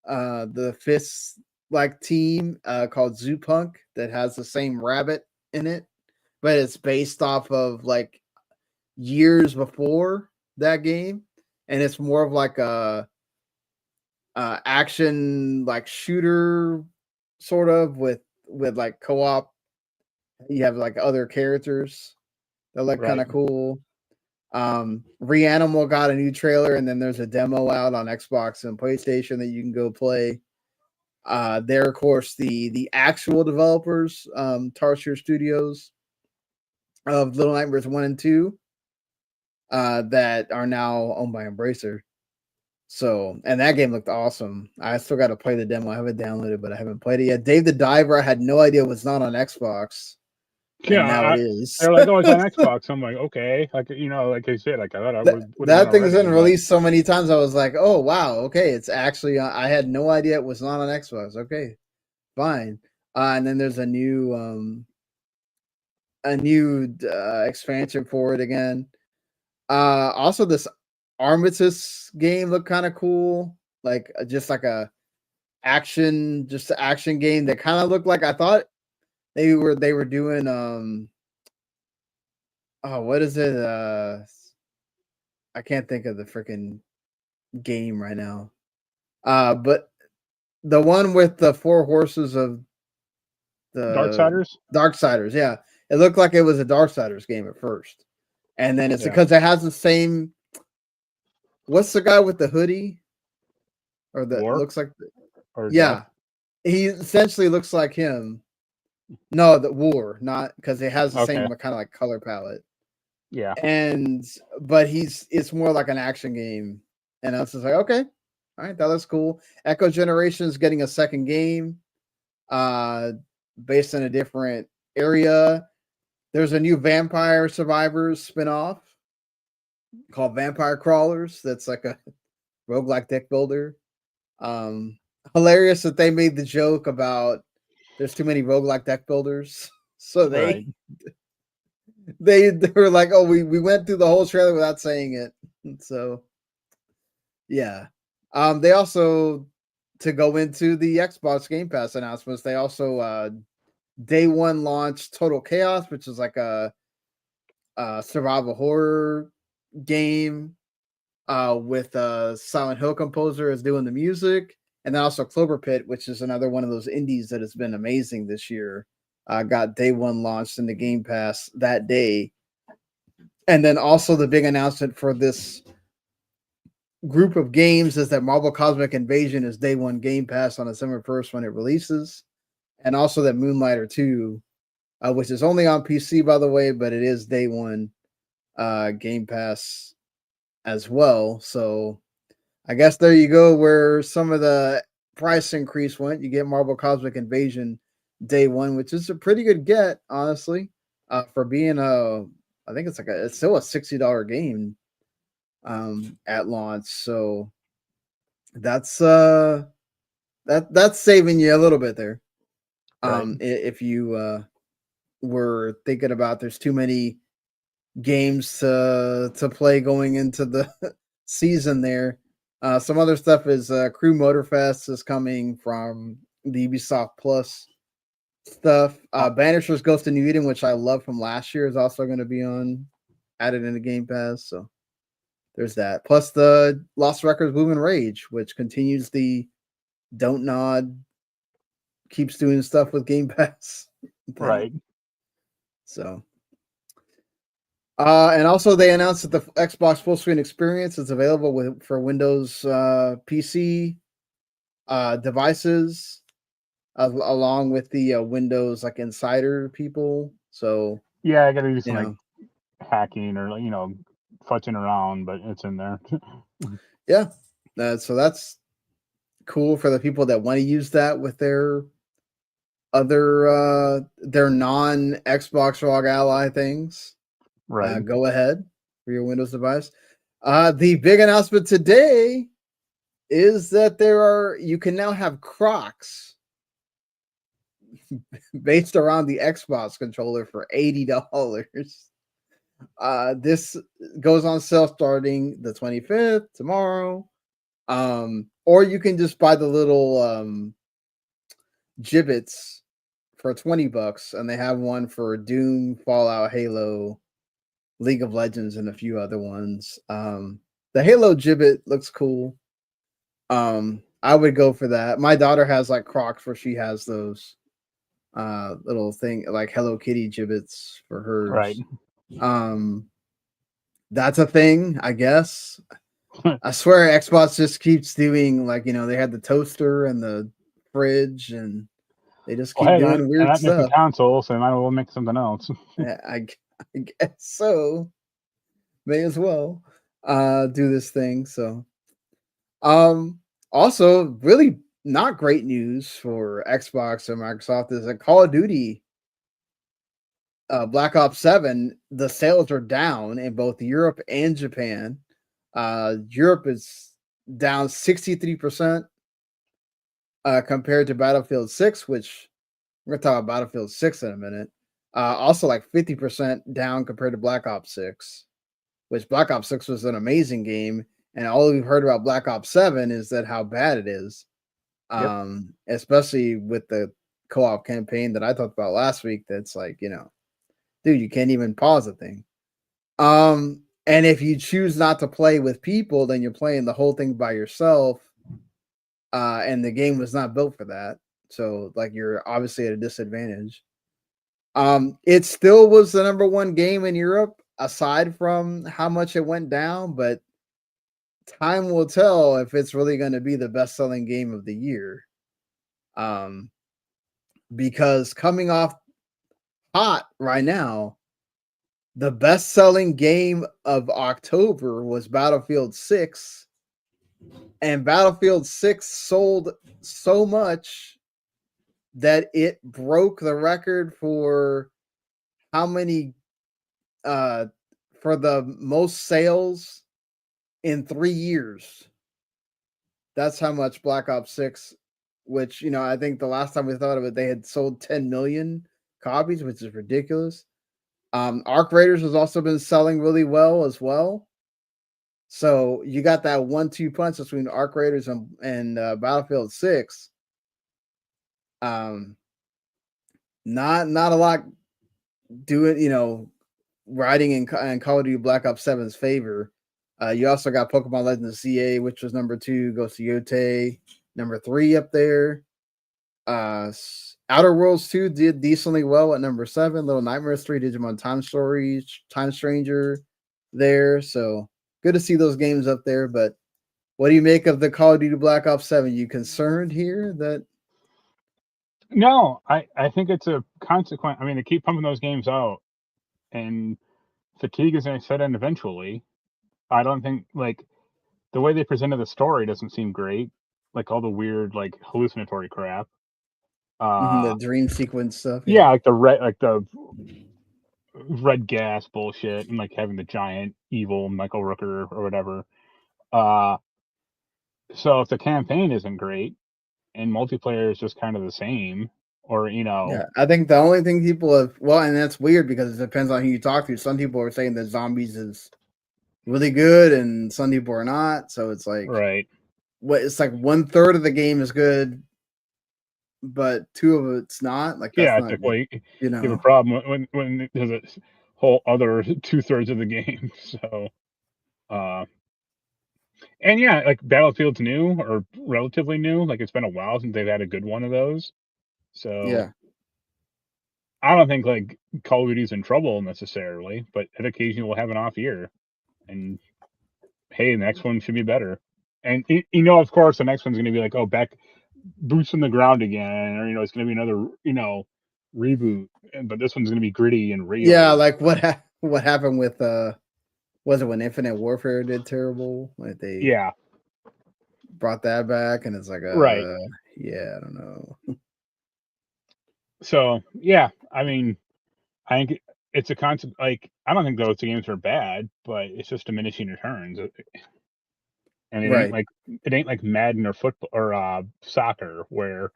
the Fist like team called Zoo Punk that has the same rabbit in it, but it's based off of like years before that game, and it's more of like a action like shooter sort of with like co-op. You have like other characters that look kind right. of cool. Reanimal got a new trailer, and then there's a demo out on Xbox and PlayStation that you can go play. They're of course the actual developers, Tarsier Studios of Little Nightmares 1 and 2, that are now owned by Embracer. So, and that game looked awesome. I still got to play the demo. I haven't downloaded, but I haven't played it yet. Dave the Diver, I had no idea it was not on Xbox, Yeah, and now it is. they're like, oh, it's on Xbox. I'm like, okay, like, like I said, like, I thought it would have been That thing has already, been but released so many times. I was like, oh wow, okay, it's actually. I had no idea it was not on Xbox. Okay, fine. And then there's a new expansion for it again. Also, this Armistice game looked kind of cool, like just like a just an action game that kind of looked like, I thought they were doing oh, what is it? I can't think of the freaking game right now. But the one with the four horses of the Darksiders. Darksiders, yeah, it looked like it was a Darksiders game at first, and then it's Yeah, because it has the same. What's the guy with the hoodie? Or the War looks like, or Death. yeah, he essentially looks like him. No, the War, not because it has the Okay, same kind of like color palette. yeah, And but it's more like an action game. And I was just like, okay, all right, that looks cool. Echo Generation is getting a second game, uh, based in a different area. There's a new Vampire Survivors spinoff called Vampire Crawlers. That's like a roguelike deck builder. Hilarious that they made the joke about there's too many roguelike deck builders. So right. they were like, oh, we went through the whole trailer without saying it. And so yeah. They also, to go into the Xbox Game Pass announcements, they also day one launched Total Chaos, which is like a survival horror game with Silent Hill composer is doing the music, and then also Clover Pit, which is another one of those indies that has been amazing this year. Got day one launched in the Game Pass that day, and then also the big announcement for this group of games is that Marvel Cosmic Invasion is day one Game Pass on December 1st when it releases, and also that Moonlighter 2, which is only on PC by the way, but it is day one Game Pass as well. So I guess there you go, where some of the price increase went. You get Marvel Cosmic Invasion day one, which is a pretty good get, honestly, for being I think it's still a $60 game. at launch. So that's that's saving you a little bit there. Right. If you were thinking about there's too many games to play going into the season there. Some other stuff is Crew Motorfest is coming from the Ubisoft Plus stuff. Banisher's Ghost of New Eden, which I love from last year, is also going to be added in the Game Pass. So there's that. Plus the Lost Records Boom Rage, which continues the Don't Nod, keeps doing stuff with Game Pass thing. Right. So and also they announced that the Xbox full screen experience is available for Windows PC devices, along with the Windows like Insider people. So yeah, I got to do some like hacking or futzing around, but it's in there. Yeah, so that's cool for the people that want to use that with their other their non Xbox ROG Ally things. Right. Go ahead for your Windows device. The big announcement today is that you can now have Crocs based around the Xbox controller for $80. This goes on sale starting the 25th, tomorrow. Or you can just buy the little gibbets for $20, and they have one for Doom, Fallout, Halo, League of Legends, and a few other ones. The Halo gibbet looks cool. I would go for that. My daughter has like Crocs where she has those little thing like Hello Kitty gibbets for hers. Right. That's a thing, I guess. I swear Xbox just keeps doing like, they had the toaster and the fridge, and they just keep doing weird stuff. Console, so they might as well make something else. I guess so. May as well do this thing. So also really not great news for Xbox or Microsoft is that Call of Duty Black Ops 7, the sales are down in both Europe and Japan. Europe is down 63% compared to Battlefield 6, which we're going to talk about Battlefield 6 in a minute. Also like 50% down compared to Black Ops 6, which Black Ops 6 was an amazing game. And all we've heard about Black Ops 7 is that how bad it is. Yep. Especially with the co-op campaign that I talked about last week. That's like, dude, you can't even pause the thing. And if you choose not to play with people, then you're playing the whole thing by yourself. And the game was not built for that. So like you're obviously at a disadvantage. It still was the number one game in Europe, aside from how much it went down, but time will tell if it's really going to be the best-selling game of the year. Because coming off hot right now, the best-selling game of October was Battlefield 6, and Battlefield 6 sold so much that it broke the record for how many for the most sales in 3 years. That's how much Black Ops 6, which, I think the last time we thought of it, they had sold 10 million copies, which is ridiculous. Arc Raiders has also been selling really well as well. So you got that 1-2 punch between Arc Raiders and Battlefield 6. Not a lot doing, riding in Call of Duty Black Ops 7's favor. You also got Pokemon Legends CA, which was number 2, Ghost of Yotei, number 3 up there. Outer Worlds 2 did decently well at number 7. Little Nightmares 3, Digimon Time Stranger there. So good to see those games up there. But what do you make of the Call of Duty Black Ops 7? You concerned here that? No, I think it's a consequence. I mean, they keep pumping those games out, and fatigue is going to set in eventually. I don't think, like, the way they presented the story doesn't seem great. Like, all the weird, like, hallucinatory crap. The dream sequence stuff. Yeah, like the red gas bullshit and like having the giant evil Michael Rooker or whatever. Uh, so if the campaign isn't great and multiplayer is just kind of the same, or Yeah, I think the only thing people have and that's weird because it depends on who you talk to. Some people are saying that zombies is really good, and some people are not. So it's like right. it's like 1/3 of the game is good, but 2 of it's not. Like that's Yeah, it's not like, good, well, you you have a know. problem when there's a whole other 2/3 of the game. So, uh, and yeah, like Battlefield's new or relatively new. Like it's been a while since they've had a good one of those. So Yeah, I don't think like Call of Duty's in trouble necessarily, but it occasionally will have an off year. And hey, the next one should be better. And of course, the next one's going to be like, oh, back boots on the ground again, or it's going to be another, reboot. But this one's going to be gritty and yeah. real. Like what happened with was it when Infinite Warfare did terrible? Like they Yeah, brought that back, and it's like right. yeah, I don't know. So yeah, I mean, I think it's a concept. Like I don't think those games are bad, but it's just diminishing returns. And Right. it ain't like Madden or football or soccer where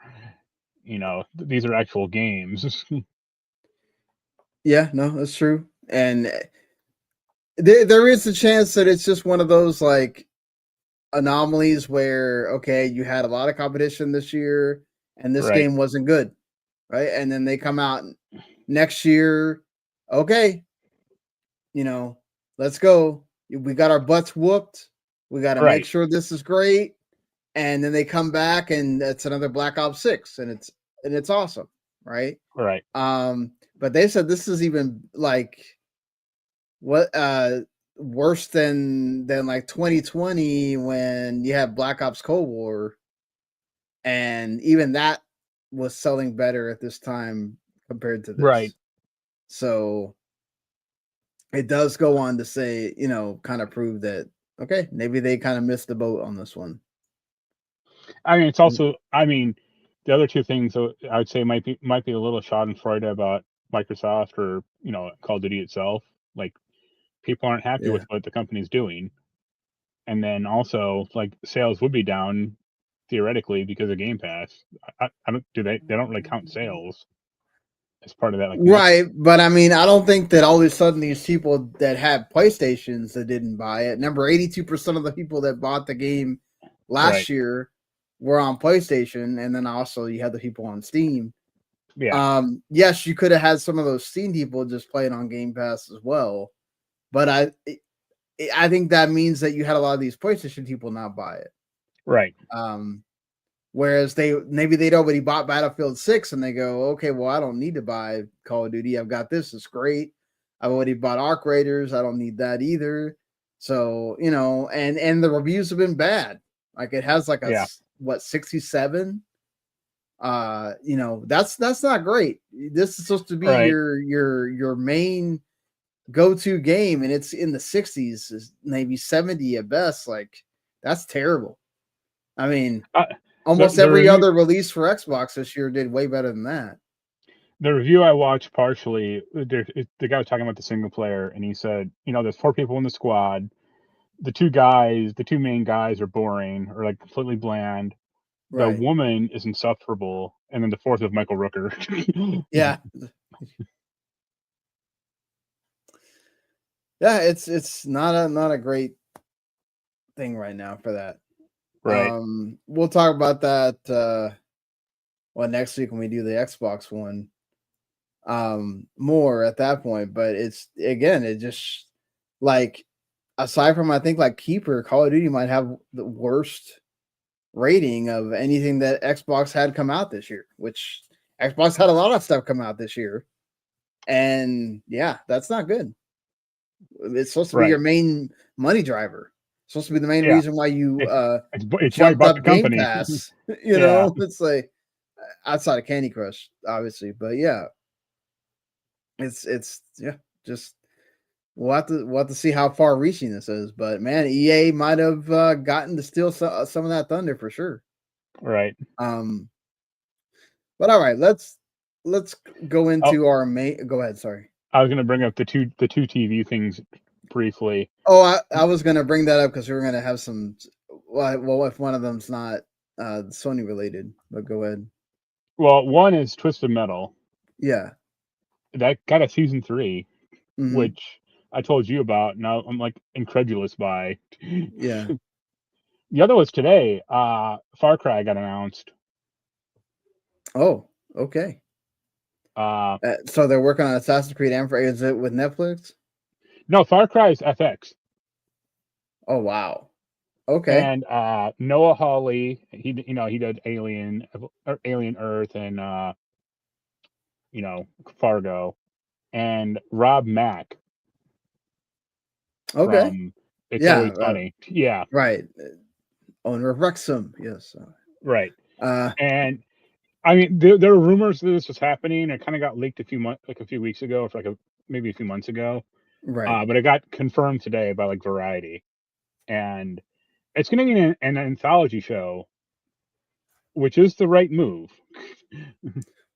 these are actual games. Yeah, no, that's true. And there is a chance that it's just one of those like anomalies where okay, you had a lot of competition this year and this Right, game wasn't good, right? And then they come out next year, okay, let's go. We got our butts whooped. We got to make right, sure this is great. And then they come back and it's another Black Ops 6 and it's awesome, right? right, But they said this is even like what worse than like 2020 when you had Black Ops Cold War, and even that was selling better at this time compared to right. this. So it does go on to say, kind of prove that okay, maybe they kind of missed the boat on this one. I mean, it's also. I mean, the other two things I would say might be a little Schadenfreude about Microsoft or Call of Duty itself. Like people aren't happy Yeah. with what the company's doing, and then also like sales would be down theoretically because of Game Pass. I don't do they don't really count sales as part of that like Right, metric. but I mean, I don't think that all of a sudden these people that had PlayStations that didn't buy it. Number 82% of the people that bought the game Right. last year were on PlayStation, and then also you had the people on Steam. Yeah. Yes, you could have had some of those Steam people just playing on Game Pass as well, but I think that means that you had a lot of these PlayStation people not buy it. Right. Whereas they'd already bought Battlefield 6 and they go, okay, well, I don't need to buy Call of Duty. I've got this. It's great. I've already bought Arc Raiders. I don't need that either. So, and the reviews have been bad. Like it has like Yeah. 67. That's not great. This is supposed to be Right. your main go-to game, and it's in the 60s, is maybe 70 at best. Like that's terrible. I mean, Uh, almost the every review other release for Xbox this year did way better than that. the review I watched partially, the guy was talking about the single player, and he said, there's 4 people in the squad. The two main guys are boring or like completely bland. The Right. woman is insufferable, and then the fourth is Michael Rooker. Yeah. Yeah, it's not a great thing right now for that. Right. We'll talk about that next week when we do the Xbox one. More at that point, but it's again, it just like aside from I think like Keeper, Call of Duty might have the worst rating of anything that Xbox had come out this year, which Xbox had a lot of stuff come out this year. And yeah, that's not good. It's supposed to be your Right. main money driver. It's supposed to be the main Yeah. reason why you It's why I jumped bought the up Game company. Pass. Yeah. It's like outside of Candy Crush, obviously, but yeah, it's yeah, just we'll have to see how far reaching this is. But man, EA might have gotten to steal some of that thunder for sure. Right. Um, but all right, let's go Oh, into our main. Go ahead. Sorry. I was gonna bring up the two TV things briefly. Oh, I was gonna bring that up because we were gonna have some. Well, if one of them's not Sony related, but go ahead. Well, one is Twisted Metal. Yeah. That got a season 3, Hmm. which I told you about. Now I'm like incredulous by. Yeah. The other was today. Far Cry got announced. Oh, okay. So they're working on Assassin's Creed and is it with Netflix? No, Far Cry is FX. Oh wow. Okay. And Noah Hawley, he did Alien Earth and Fargo, and Rob Mack Okay. from It's Yeah. Always Sunny. Yeah, Right. Owner of Wrexham. Yes. right. Uh. And I mean, there were rumors that this was happening. It kind of got leaked a few weeks ago, or maybe a few months ago. Right. But it got confirmed today by like Variety, and it's going to be an anthology show, which is the right move.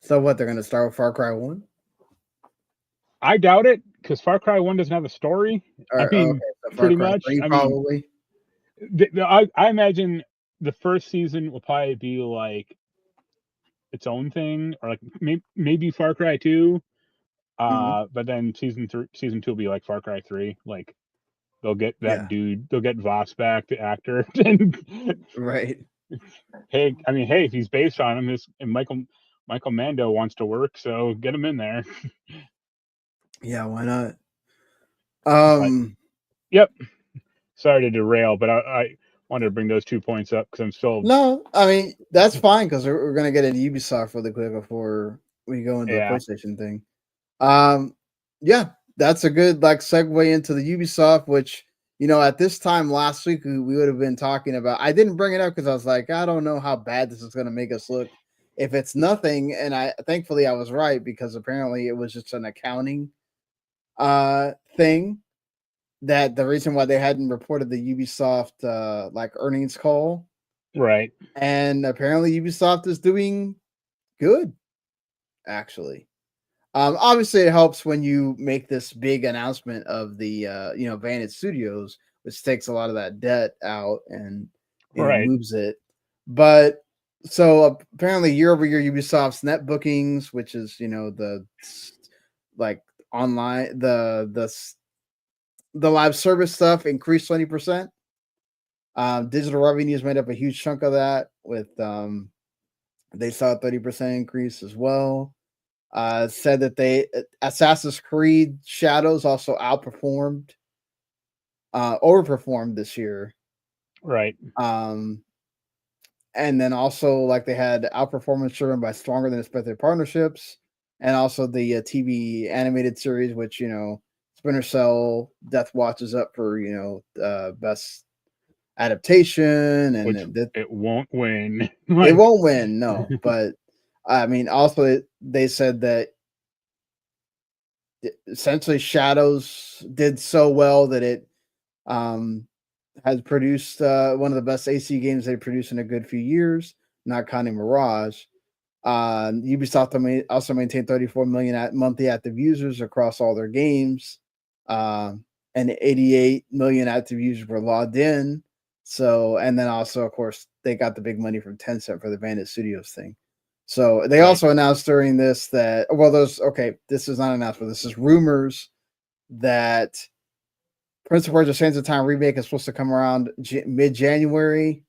So what? They're gonna start with Far Cry 1? I doubt it because Far Cry 1 doesn't have a story. I Or mean, okay, so Far pretty Cry much. 3 I mean, probably. I imagine the first season will probably be like its own thing, or like maybe Far Cry 2. Hmm. But then season 2 will be like Far Cry 3. Like they'll get that Yeah. dude, they'll get Voss back, the actor. And Right. hey, if he's based on him, and Michael Mando wants to work, so get him in there. Yeah. Why not? But yep. Sorry to derail, but I wanted to bring those 2 points up because I'm still. No, I mean that's fine because we're gonna get into Ubisoft really quick before we go into the Yeah. PlayStation thing. Yeah, that's a good like segue into the Ubisoft, which at this time last week we would have been talking about. I didn't bring it up because I was like, I don't know how bad this is gonna make us look if it's nothing. And I thankfully I was right because apparently it was just an accounting thing that the reason why they hadn't reported the Ubisoft like earnings call. Right. And apparently Ubisoft is doing good, actually. Obviously it helps when you make this big announcement of the Vantage Studios, which takes a lot of that debt out and Right. moves it. But so apparently year over year Ubisoft's net bookings, which is the like online the live service stuff, increased 20%. Digital revenues made up a huge chunk of that with they saw a 30% increase as well. Said that Assassin's Creed Shadows also overperformed this year. Right. And then also like they had outperformance driven by stronger than expected partnerships, and also the TV animated series, which Splinter Cell Death Watch is up for best adaptation, Which and it won't win. it won't win, no. But I mean, also they said that essentially Shadows did so well that it has produced one of the best AC games they've produced in a good few years, not counting Mirage. Ubisoft also maintained 34 million monthly active users across all their games, and 88 million active users were logged in. So, and then also, of course, they got the big money from Tencent for the Bandit Studios thing. So they also announced during this that, this is not announced, but this is rumors that Prince of Persia: Sands of Time remake is supposed to come around mid-January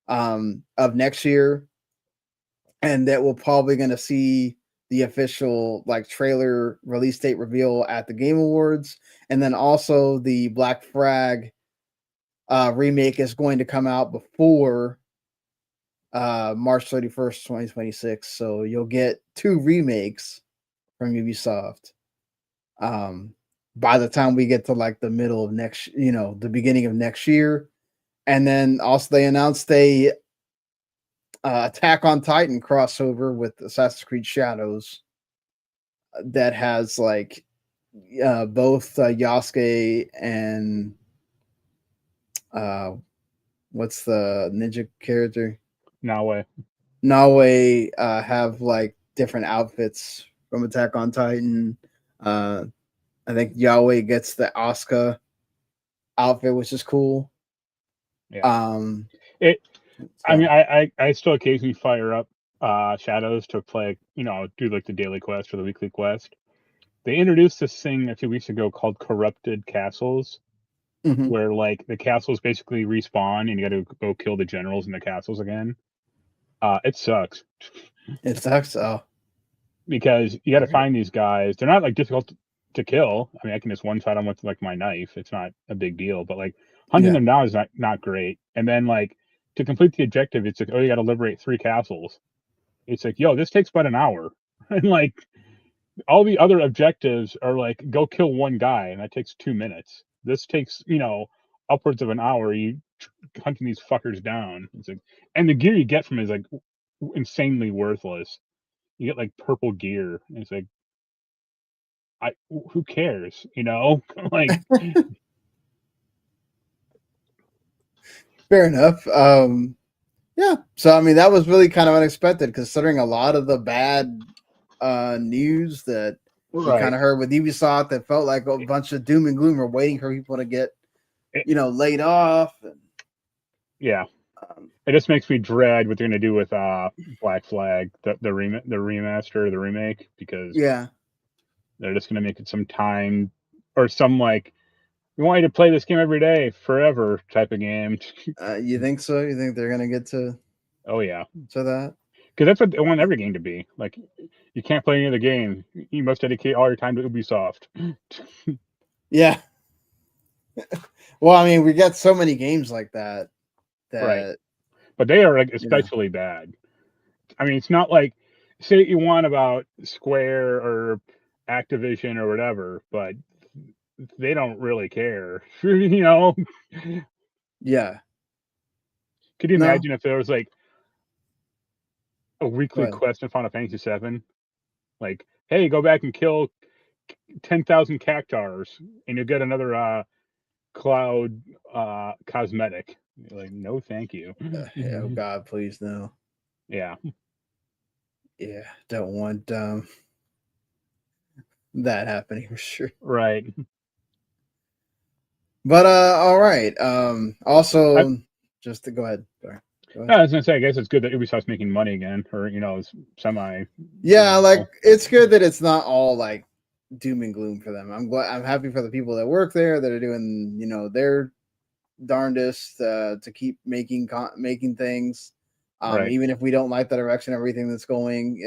of next year, and that we're probably going to see the official like trailer release date reveal at the Game Awards, and then also the Black Flag remake is going to come out before March 31st, 2026. So you'll get 2 remakes from Ubisoft. By the time we get to like the middle of the beginning of next year. And then also they announced a Attack on Titan crossover with Assassin's Creed Shadows that has like both Yasuke and what's the ninja character? Nawe. Nawe have like different outfits from Attack on Titan. I think Yahweh gets the Asuka outfit, which is cool. Yeah. So. I mean, I still occasionally fire up Shadows to play, do like the daily quest or the weekly quest. They introduced this thing a few weeks ago called Corrupted Castles, where like the castles basically respawn and you got to go kill the generals in the castles again. It sucks. It sucks. Oh, because you got to find these guys. They're not like difficult to kill. I mean, I can just one shot them with like my knife. It's not a big deal. But like hunting them down is not great. And then like to complete the objective, it's like, oh, you got to liberate 3 castles. It's like, yo, this takes about an hour, and like all the other objectives are like go kill 1 guy, and that takes 2 minutes. This takes upwards of an hour. You hunting these fuckers down. It's like, and the gear you get from it is like insanely worthless. You get like purple gear. And it's like, who cares? Like fair enough. Yeah. So I mean, that was really kind of unexpected, considering a lot of the bad news that we kind of heard with Ubisoft. That felt like a bunch of doom and gloom were waiting for people to get, laid off. And, yeah. It just makes me dread what they're going to do with Black Flag, the remaster, the remake, because they're just going to make it some time or some like, we want you to play this game every day forever type of game. You think so? You think they're going to get to? Oh yeah, to that, because that's what they want every game to be. Like, you can't play any other game. You must dedicate all your time to Ubisoft. Yeah. Well, I mean, we got so many games like that. Right. But they are like especially bad. I mean, it's not like, say what you want about Square or Activision or whatever, but they don't really care. Yeah. Could you imagine if there was like a weekly quest in Final Fantasy VII? Like, hey, go back and kill 10,000 cactars and you'll get another cloud cosmetic. You're like, no, thank you. Oh God, please no. Yeah. Yeah, don't want that happening for sure. Right. But all right. Also, just to go ahead. Sorry. Go ahead. I was gonna say, I guess it's good that Ubisoft's making money again, or it's semi. Yeah, like it's good that it's not all like doom and gloom for them. I'm happy for the people that work there that are doing their darndest to keep making things. Right. Even if we don't like the direction, everything that's going,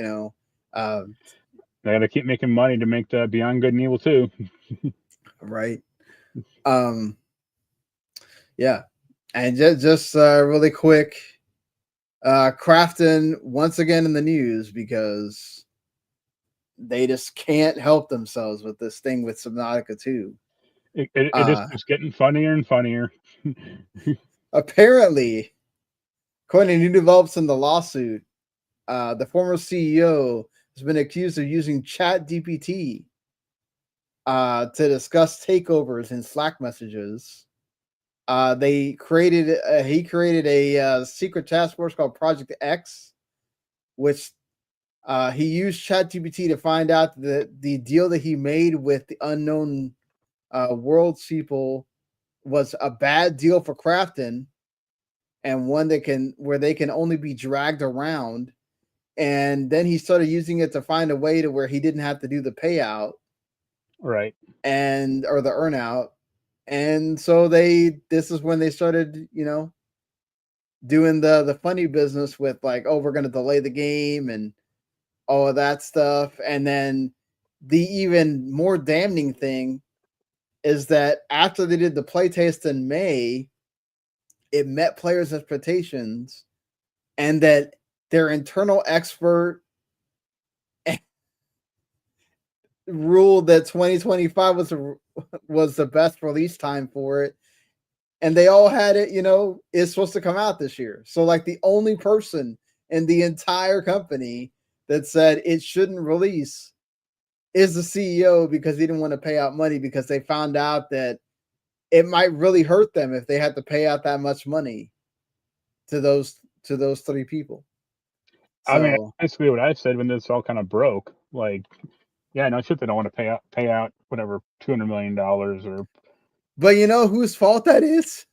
they got to keep making money to make the Beyond Good and Evil 2. Right. Yeah. And just really quick, Krafton once again in the news because they just can't help themselves with this thing with Subnautica 2. It just keeps getting funnier and funnier. Apparently, according to new developments in the lawsuit, the former CEO has been accused of using ChatGPT to discuss takeovers in Slack messages. He created a secret task force called Project X, which he used ChatGPT to find out that the deal that he made with the unknown worlds people was a bad deal for Krafton, and one where they can only be dragged around. And then he started using it to find a way to where he didn't have to do the payout, right, or the earn out. And so this is when they started, doing the funny business with like, oh, we're going to delay the game and all of that stuff. And then the even more damning thing is that after they did the playtest in May, it met players' expectations, and that their internal expert ruled that 2025 was the best release time for it, and they all had it. It's supposed to come out this year. So like the only person in the entire company that said it shouldn't release is the CEO, because he didn't want to pay out money, because they found out that it might really hurt them if they had to pay out that much money to those 3 people. So, I mean, basically what I said when this all kind of broke. Like, Yeah, no shit. They don't want to pay out whatever $200 million or But you know whose fault that is?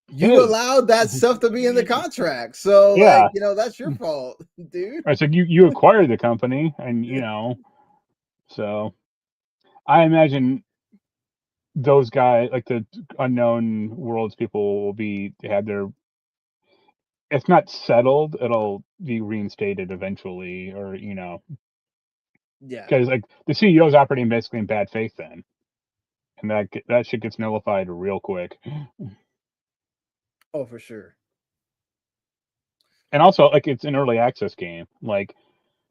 You his. allowed that stuff to be in the contract, so Yeah, like that's your fault, dude. it's like you acquired the company, and so I imagine those guys, like the unknown worlds people, will have their. If not settled, it'll be reinstated eventually, or Yeah. because like the CEO's operating basically in bad faith then, and that shit gets nullified real quick. Oh, for sure. And also, like, it's an early access game. Like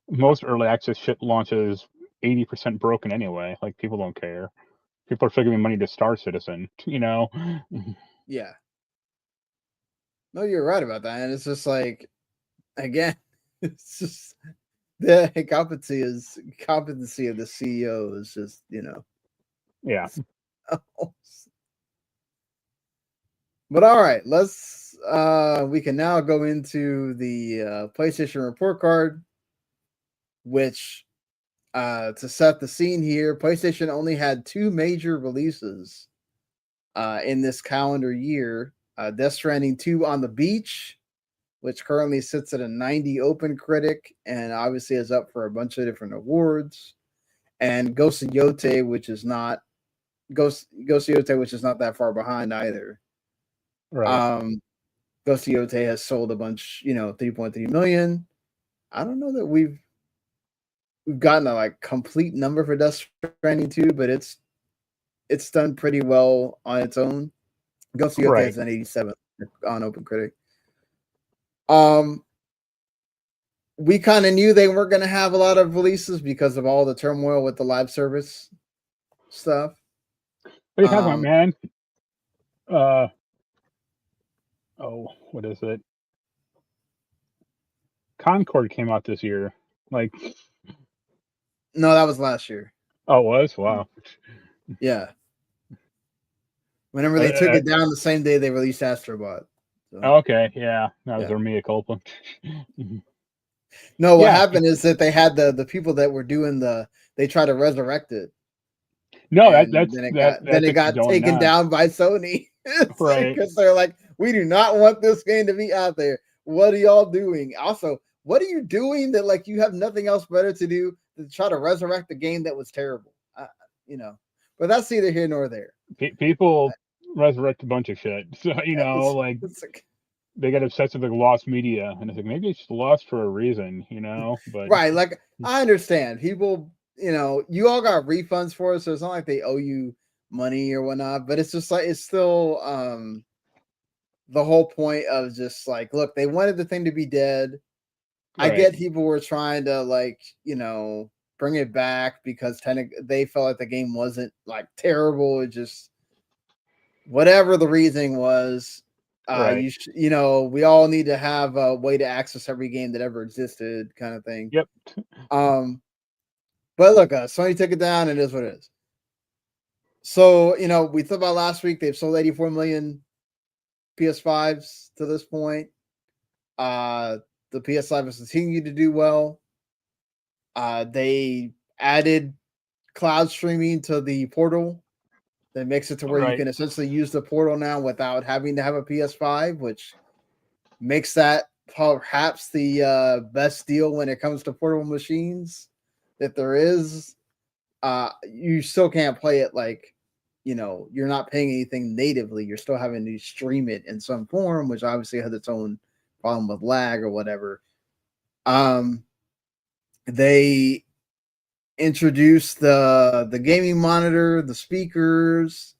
most early access shit launches 80% broken anyway. Like people don't care. People are still giving money to Star Citizen. Yeah. No, you're right about that, and it's just like again, it's just the competency of the CEO is just Yeah. But all right, let's we can now go into the PlayStation report card, which to set the scene here, PlayStation only had 2 major releases in this calendar year. Death Stranding 2 on the Beach, which currently sits at a 90 Open Critic and obviously is up for a bunch of different awards. And Ghost of Yote, which is not Ghost of Yote, which is not that far behind either. Right. Ghost of Yote has sold a bunch, 3.3 million. I don't know that we've gotten a like complete number for Death Stranding 2, but it's done pretty well on its own. Ghost of Yote Right. has an 87 on Open Critic. We kind of knew they weren't going to have a lot of releases because of all the turmoil with the live service stuff. What are you talking about, man? What is it? Concord came out this year. Like, No, that was last year. oh, it was? Wow. Yeah. Whenever they took it down the same day they released Astrobot. So. Okay, yeah. That was their mea culpa. No, what happened is that they had the people that were doing they tried to resurrect it. No, then it got taken down by Sony. Right. Because they're like, we do not want this game to be out there. What are y'all doing? Also, what are you doing that like you have nothing else better to do to try to resurrect the game that was terrible? But that's neither here nor there. People resurrect a bunch of shit. So, like they get obsessed with like lost media, and it's like maybe it's lost for a reason, But right, like I understand people, you all got refunds for it, so it's not like they owe you money or whatnot. But it's just like it's still the whole point of just like, look, they wanted the thing to be dead. Right. I get people were trying to like, bring it back because they felt like the game wasn't like terrible. It just whatever the reasoning was. Right. We all need to have a way to access every game that ever existed, kind of thing. Yep. But look, Sony took it down. It is what it is. So we thought about last week. They've sold 84 million PS5s to this point. The PS5 has continued to do well. They added cloud streaming to the portal. That makes it to where you can essentially use the portal now without having to have a PS5, which makes that perhaps the best deal when it comes to portable machines that there is. You still can't play it like, you're not paying anything natively. You're still having to stream it in some form, which obviously has its own problem with lag or whatever. They introduced the gaming monitor, the speakers,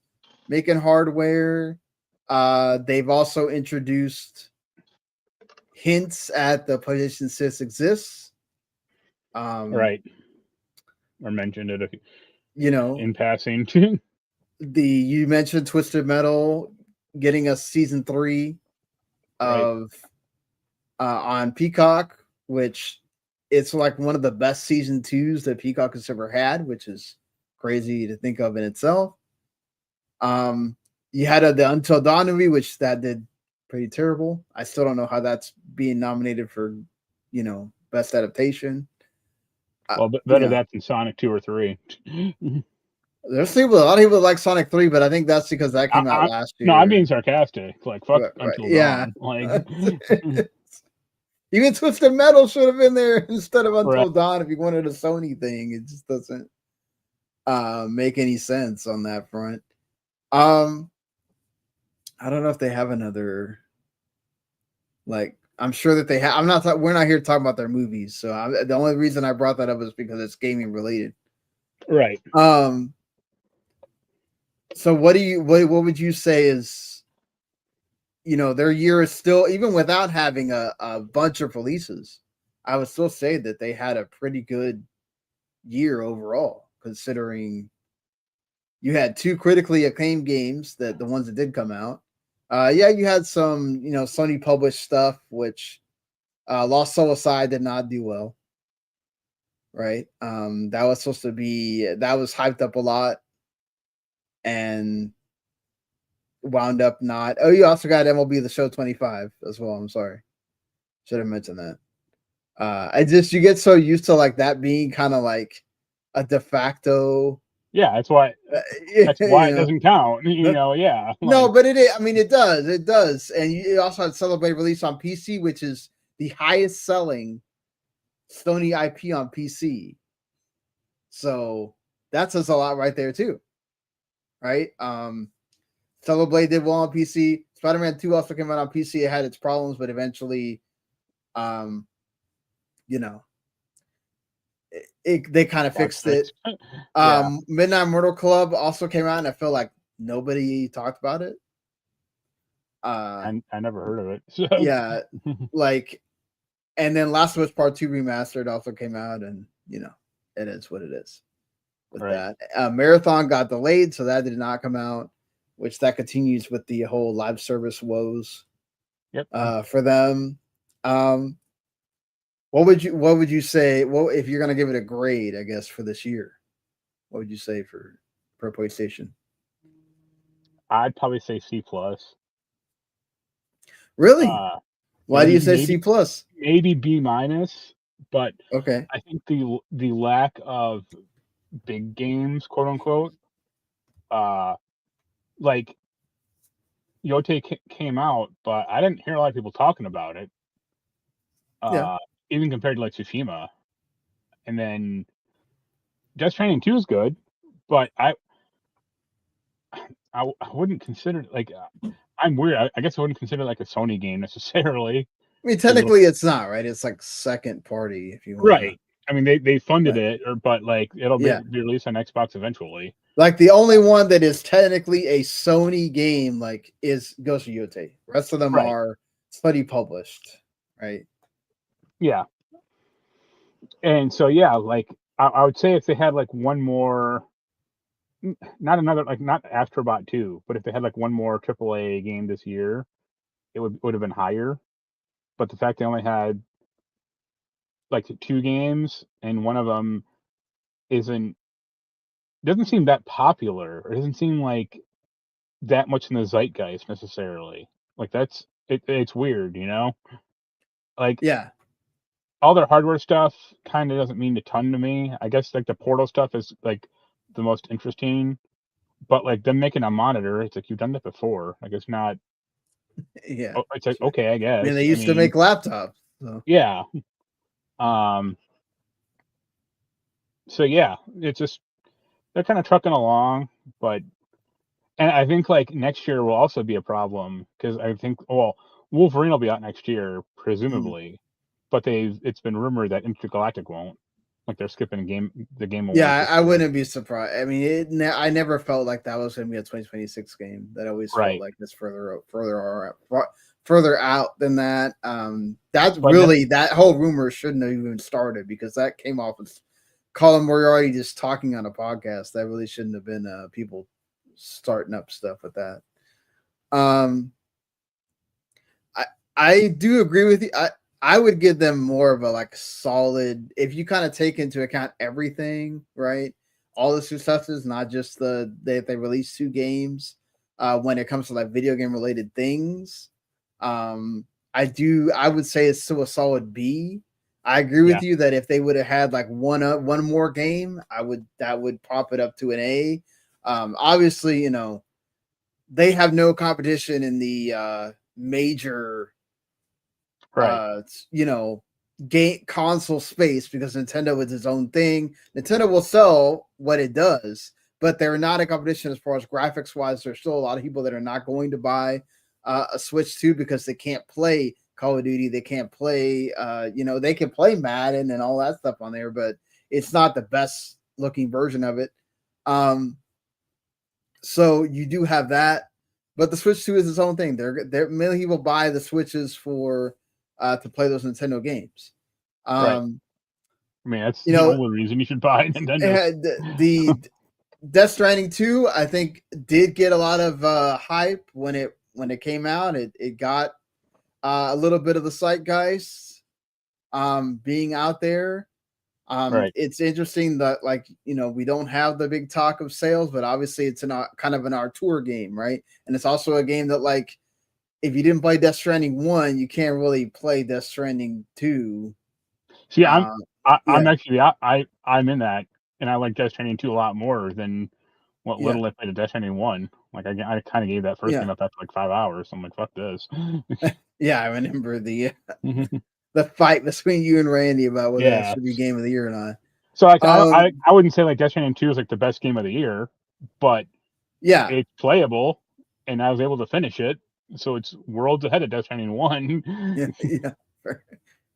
making hardware. They've also introduced hints at the PlayStation 6 exists. Right. Or mentioned it, in passing. You mentioned Twisted Metal getting a season 3 of on Peacock, which it's like one of the best season 2s that Peacock has ever had, which is crazy to think of in itself. You had the Until Dawn movie, which that did pretty terrible. I still don't know how that's being nominated for, best adaptation. Well, better Yeah. that than Sonic 2 or 3. There's a lot of people that like Sonic 3, but I think that's because that came out last No, I'm being year. sarcastic. Like, fuck Right. Until Yeah. Dawn. Like, Even Twisted Metal should have been there instead of right. Until Dawn if you wanted a Sony thing. It just doesn't make any sense on that front. I don't know if they have another, like, I'm sure that they have. We're not here to talk about their movies. So the only reason I brought that up is because it's gaming related. Right. So what would you say is, their year is still, even without having a bunch of releases, I would still say that they had a pretty good year overall, considering you had 2 critically acclaimed games, that the ones that did come out. You had some, Sony published stuff, which Lost Soul Aside did not do well. Right. That was hyped up a lot and wound up not. Oh, you also got MLB The Show 25 as well. I'm sorry. Should have mentioned that. You get so used to like that being kind of like a de facto. Yeah, that's why. That's why it doesn't count. Yeah. No, but it is. I mean, it does. It does. And you also had Celebrate release on PC, which is the highest selling Sony IP on PC. So that says a lot right there too. Right? Celeblade did well on PC. Spider-Man 2 also came out on PC. It had its problems, but eventually, they kind of fixed it. Yeah. Midnight Murder Club also came out, and I feel like nobody talked about it. I never heard of it. So. Yeah, and then Last of Us Part 2 Remastered also came out, and it is what it is with that. Marathon got delayed, so that did not come out, which that continues with the whole live service woes. Yep. For them. What would you say? Well, if you're gonna give it a grade, I guess, for this year, what would you say for PlayStation? I'd probably say C+. Really? Why do you say C+? Maybe B-, but okay. I think the lack of big games, quote unquote, like Yote came out, but I didn't hear a lot of people talking about it. Even compared to like Tsushima, and then Death Stranding 2 is good, but I wouldn't consider like I'm weird. I guess I wouldn't consider like a Sony game necessarily. I mean, technically, it's not, right? It's like second party, if you want. Right. I mean, they funded it, but like it'll be released on Xbox eventually. Like the only one that is technically a Sony game, like, is Ghost of Yote. The rest of them are Sony published, right? Yeah. And so like I would say if they had like one more, not Astrobot 2, but if they had like one more AAA game this year, it would have been higher. But the fact they only had like 2 games and one of them doesn't seem that popular, or doesn't seem like that much in the zeitgeist necessarily. Like it's weird, like all their hardware stuff kind of doesn't mean a ton to me. I guess like the Portal stuff is like the most interesting, but like them making a monitor, it's like you've done that before. Like it's not. Yeah. It's like okay, I guess. I mean, they used to make laptops. So. Yeah. So yeah, it's just they're kind of trucking along, and I think like next year will also be a problem because I think Wolverine will be out next year presumably, but it's been rumored that Intergalactic won't. Like they're skipping the game awards. Yeah, I wouldn't be surprised. I mean, I never felt like that was going to be a 2026 game. That always felt like it's further out than that. That whole rumor shouldn't have even started, because that came off as Colin Moriarty just talking on a podcast. That really shouldn't have been people starting up stuff with that. I do agree with you. I would give them more of a like solid, if you kind of take into account everything, right? All the successes, not just they released 2 games. When it comes to like video game related things, I would say it's still a solid B. I agree with Yeah. you that if they would have had like one more game, that would pop it up to an A. Obviously, they have no competition in the major Right. you know, game console space because Nintendo is its own thing. Nintendo will sell what it does, but they're not a competition as far as graphics wise. There's still a lot of people that are not going to buy a Switch 2 because they can't play Call of Duty. They can't play, they can play Madden and all that stuff on there, but it's not the best looking version of it. So you do have that, but the Switch 2 is its own thing. Many people buy the Switches for to play those Nintendo games. Right. I mean, that's You the know, only reason you should buy Nintendo. the Death Stranding 2, I think, did get a lot of hype when it came out. It got a little bit of the zeitgeist being out there. Right. It's interesting that we don't have the big talk of sales, but obviously it's kind of an tour game, right? And it's also a game that if you didn't play Death Stranding 1, you can't really play Death Stranding 2. See, Yeah. I'm actually I'm in that, and I like Death Stranding 2 a lot more than what Yeah. little I played of Death Stranding 1. Like I kind of gave that first Yeah. game up after like 5 hours. So I'm like, fuck this. Yeah, I remember the fight between you and Randy about whether that Yeah. should be game of the year or not. So like I Um, wouldn't say like Death Stranding 2 is like the best game of the year, but yeah, it's playable, and I was able to finish it. So it's worlds ahead of Death Stranding 1. yeah,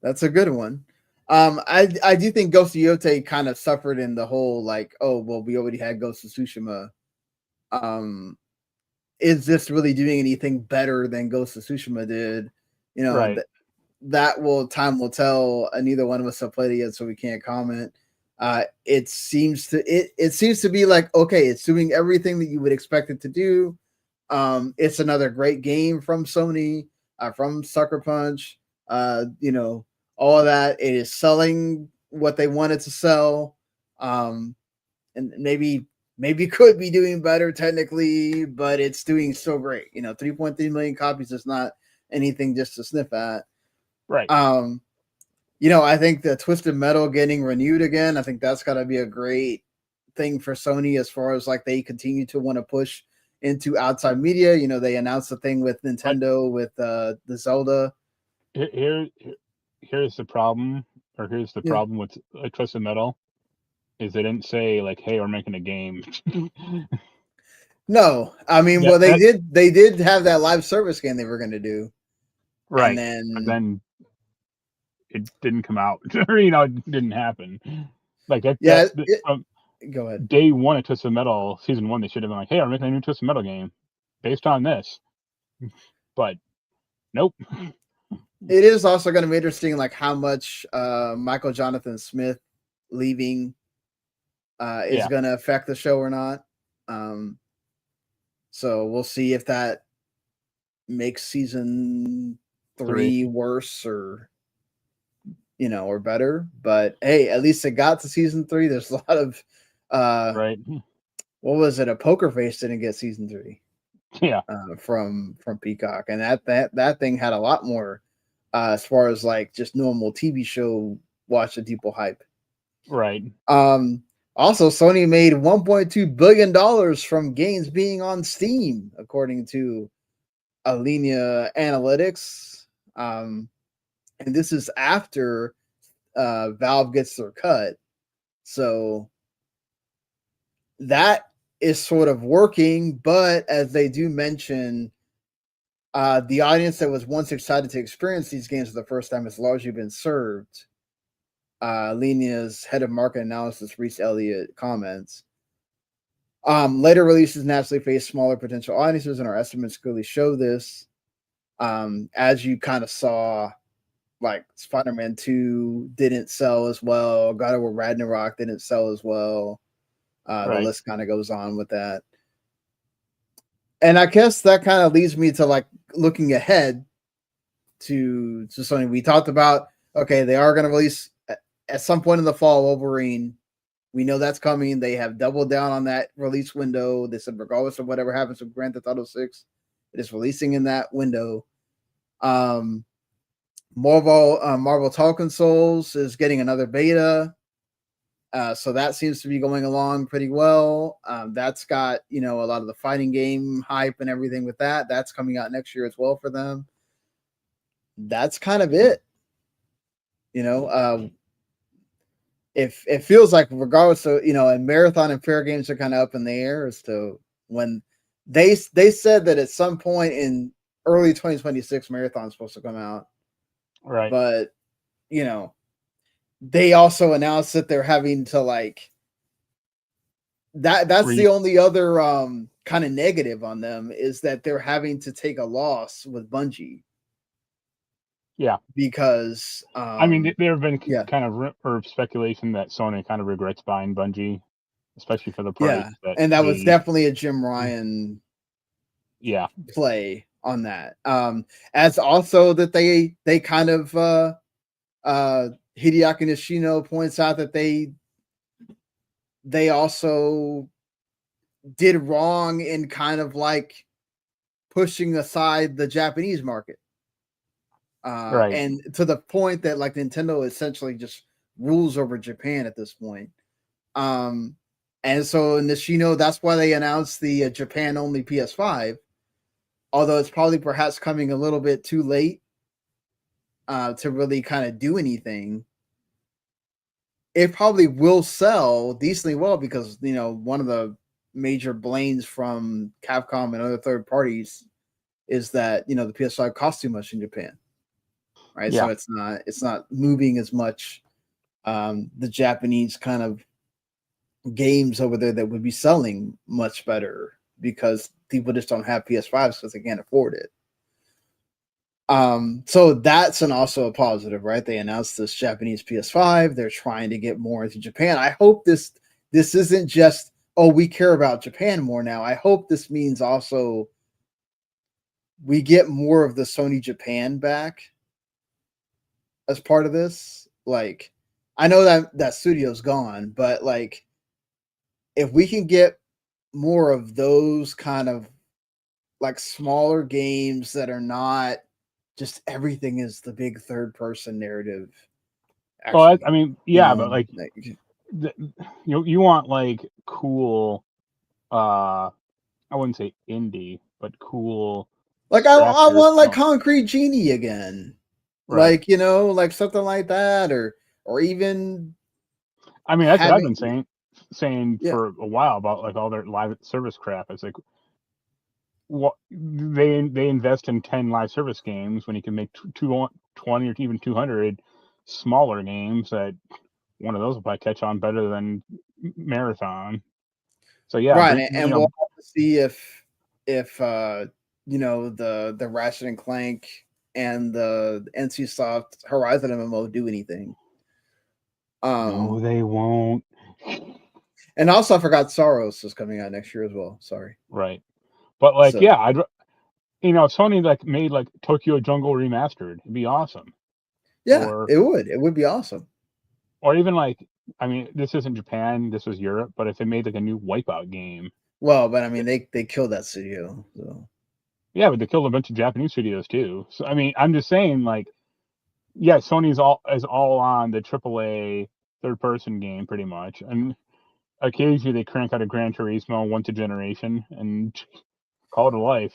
that's a good one. I do think Ghost of Yote kind of suffered in the whole we already had Ghost of Tsushima. Is this really doing anything better than Ghost of Tsushima did? Right. Time will tell. Neither one of us have played it yet, so we can't comment. It seems to be like, okay, it's doing everything that you would expect it to do. It's another great game from Sony, from Sucker Punch. All of that. It is selling what they wanted to sell. And maybe could be doing better technically, but it's doing so great. 3.3 million copies is not anything just to sniff at. Right. I think the Twisted Metal getting renewed again, I think that's got to be a great thing for Sony as far as they continue to want to push into outside media. They announced the thing with Nintendo with the Zelda. Here's the problem, or here's the Yeah. problem with Twisted Metal, is they didn't say like, "Hey, we're making a game." No, I mean, Yeah, well, they did have that live service game they were going to do, right? and But then it didn't come out, or it didn't happen. Like that. yeah, From go ahead. day one of Twisted Metal season 1, they should have been like, "Hey, we're making a new Twisted Metal game based on this," but nope. It is also going to be interesting, how much Michael Jonathan Smith leaving is going to affect the show or not. So we'll see if that makes season 3 worse or or better. But hey, at least it got to season 3. There's a lot of right. What was it? A Poker Face didn't get season 3. Yeah. From Peacock, and that thing had a lot more as far as just normal TV show watch that people hype. Right. Also, Sony made $1.2 billion from games being on Steam, according to Alinea Analytics. And this is after Valve gets their cut. So that is sort of working, but as they do mention, the audience that was once excited to experience these games for the first time has largely been served. Linea's head of market analysis, Reese Elliott, comments. Later releases naturally face smaller potential audiences, and our estimates clearly show this. As you kind of saw, Spider-Man 2 didn't sell as well. God of War Ragnarok didn't sell as well. The list kind of goes on with that. And I guess that kind of leads me to looking ahead to Sony. We talked about, okay, they are going to release at some point in the fall Wolverine. We know that's coming. They have doubled down on that release window. They said regardless of whatever happens with Grand Theft Auto 6, it is releasing in that window. Marvel Talking Souls is getting another beta. So that seems to be going along pretty well. That's got, a lot of the fighting game hype and everything with that. That's coming out next year as well for them. That's kind of it. If it feels like regardless of, and Marathon and Fair Games are kind of up in the air as to when they said that at some point in early 2026, Marathon's supposed to come out. Right. But, they also announced that they're having to that's the only other kind of negative on them is that they're having to take a loss with Bungie. Yeah, because I mean, there have been kind of speculation that Sony kind of regrets buying Bungie, especially for the price. And that was definitely a Jim Ryan play on that. As also that they kind of Hideaki Nishino points out that they also did wrong in kind of pushing aside the Japanese market. Right. And to the point that Nintendo essentially just rules over Japan at this point. And so Nishino, that's why they announced the Japan only PS5, although it's probably perhaps coming a little bit too late to really kind of do anything. It probably will sell decently well because, one of the major blames from Capcom and other third parties is that, the PS5 costs too much in Japan. Right. Yeah. So it's not moving as much the Japanese kind of games over there that would be selling much better because people just don't have PS5s because they can't afford it. So that's also a positive, right? They announced this Japanese PS5. They're trying to get more into Japan. I hope this isn't just, we care about Japan more now. I hope this means also we get more of the Sony Japan back as part of this. I know that studio's gone, but if we can get more of those kind of smaller games that are not just everything is the big third person narrative. Actually, I mean, but you want cool, I wouldn't say indie, but cool. I want Concrete Genie again. Right. Something like that, or even. I mean, that's what I've been saying for a while about all their live service crap. It's what they invest in 10 live service games when you can make 20 or even 200 smaller games that one of those will probably catch on better than Marathon. So right, and we'll have to see if the Ratchet and Clank and the NCSoft Horizon MMO do anything. No, they won't. And also, I forgot Soros is coming out next year as well. Sorry. Right, but Sony made Tokyo Jungle Remastered. It'd be awesome. Yeah, it would. It would be awesome. Or even I mean, this isn't Japan. This was Europe. But if they made a new Wipeout game. Well, but I mean, they killed that studio. So. Yeah, but they killed a bunch of Japanese studios too. So I mean, I'm just saying, Sony's all on the AAA third-person game pretty much, and occasionally they crank out a Gran Turismo once a generation and call it a life.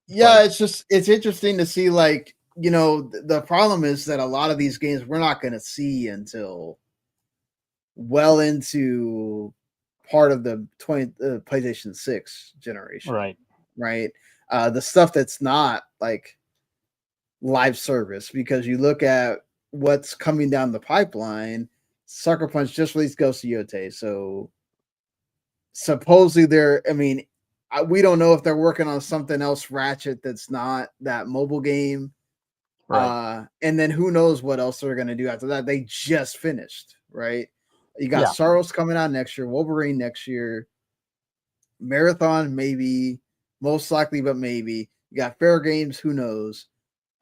Yeah, it's interesting to see. The problem is that a lot of these games we're not going to see until well into part of the PlayStation 6 generation. Right. The stuff that's not live service, because you look at what's coming down the pipeline. Sucker Punch just released Ghost of Yotei, so supposedly we don't know if they're working on something else Ratchet that's not that mobile game. Right. And then who knows what else they're going to do after that. They just finished, right? You got Soros coming out next year, Wolverine next year, Marathon maybe, most likely, but maybe. You got Fair Games, who knows?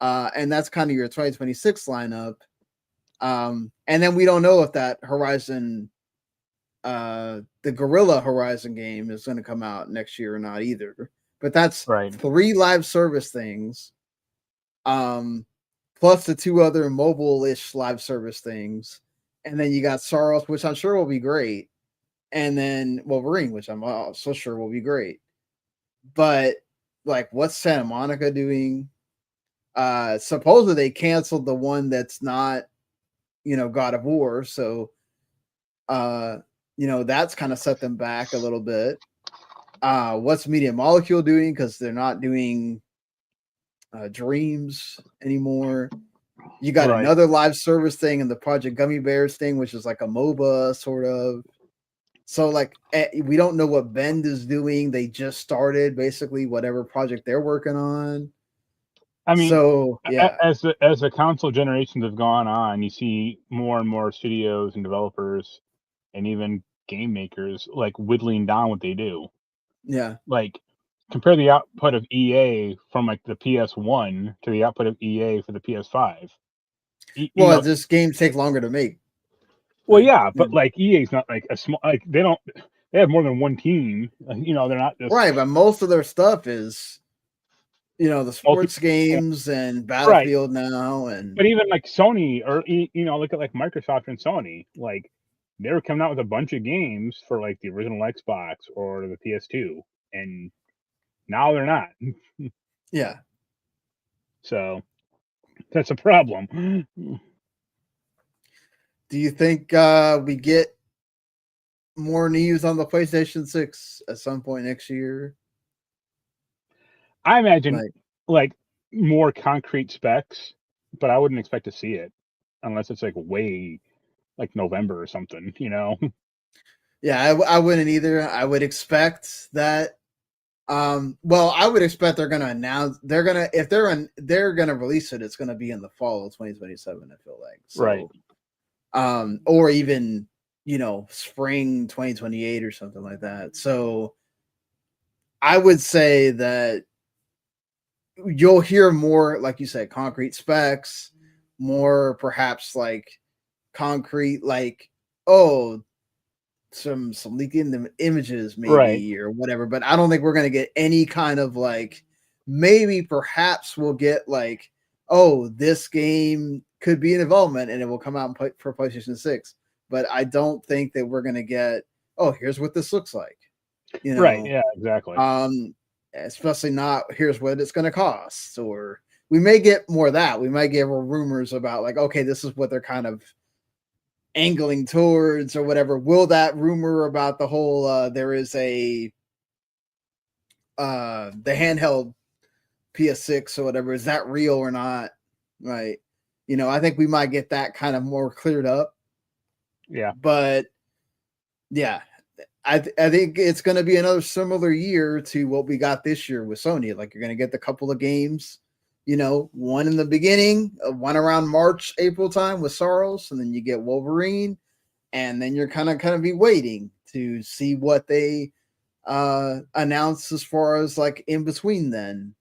And that's kind of your 2026 lineup. And then we don't know if that Horizon, the Guerrilla Horizon game is going to come out next year or not either. But that's 3 live service things. plus the 2 other mobile-ish live service things. And then you got Sorrows, which I'm sure will be great. And then Wolverine, which I'm also sure will be great. But like, what's Santa Monica doing? Supposedly they canceled the one that's not, God of War. So, that's kind of set them back a little bit. What's Media Molecule doing? Because they're not doing Dreams anymore. You got another live service thing and the Project Gummy Bears thing, which is like a MOBA sort of. So like, we don't know what Bend is doing. They just started basically whatever project they're working on. I mean, so yeah, as the console generations have gone on, you see more and more studios and developers and even game makers like whittling down what they do. Yeah. Like, compare the output of EA from like the PS1 to the output of EA for the PS5. This game takes longer to make. Well, yeah, but like EA's not like a small, like they have more than one team. They're not just right, but most of their stuff is, the sports games and Battlefield now, and but even like Sony or look at like Microsoft and Sony, like they were coming out with a bunch of games for like the original Xbox or the PS2, and now they're not. Yeah. So that's a problem. Do you think we get more news on the PlayStation 6 at some point next year? I imagine like more concrete specs, but I wouldn't expect to see it unless it's like way like November or something, Yeah, I wouldn't either. I would expect that. I would expect they're gonna announce they're gonna release it. It's gonna be in the fall of 2027. I feel like so. Right. Or even spring 2028 or something like that. So I would say that you'll hear more, like you said, concrete specs, more perhaps like concrete, like some leaking the images maybe or whatever. But I don't think we're gonna get any kind of like, maybe perhaps we'll get like, this game could be in development and it will come out for PlayStation 6. But I don't think that we're gonna get, here's what this looks like. Right, yeah, exactly. Especially not here's what it's gonna cost. Or we may get more of that. We might get more rumors about like, okay, this is what they're kind of angling towards or whatever. Will that rumor about the whole there is a the handheld PS6 or whatever, is that real or not? Right. I think we might get that kind of more cleared up. Yeah. But yeah, I think it's going to be another similar year to what we got this year with Sony. Like, you're going to get the couple of games, one in the beginning, one around March, April time with Sorrows, and then you get Wolverine, and then you're kind of be waiting to see what they announce as far as like in between then,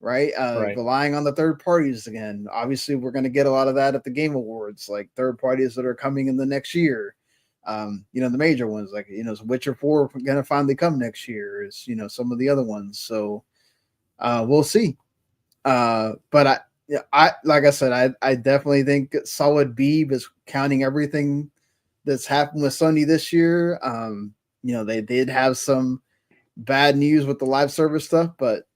right? Relying on the third parties again. Obviously, we're going to get a lot of that at the Game Awards, like third parties that are coming in the next year. The major ones like, is Witcher 4 going to finally come next year? Is, some of the other ones. So we'll see. But I like I said, I definitely think solid B is counting everything that's happened with Sony this year. They did have some bad news with the live service stuff, but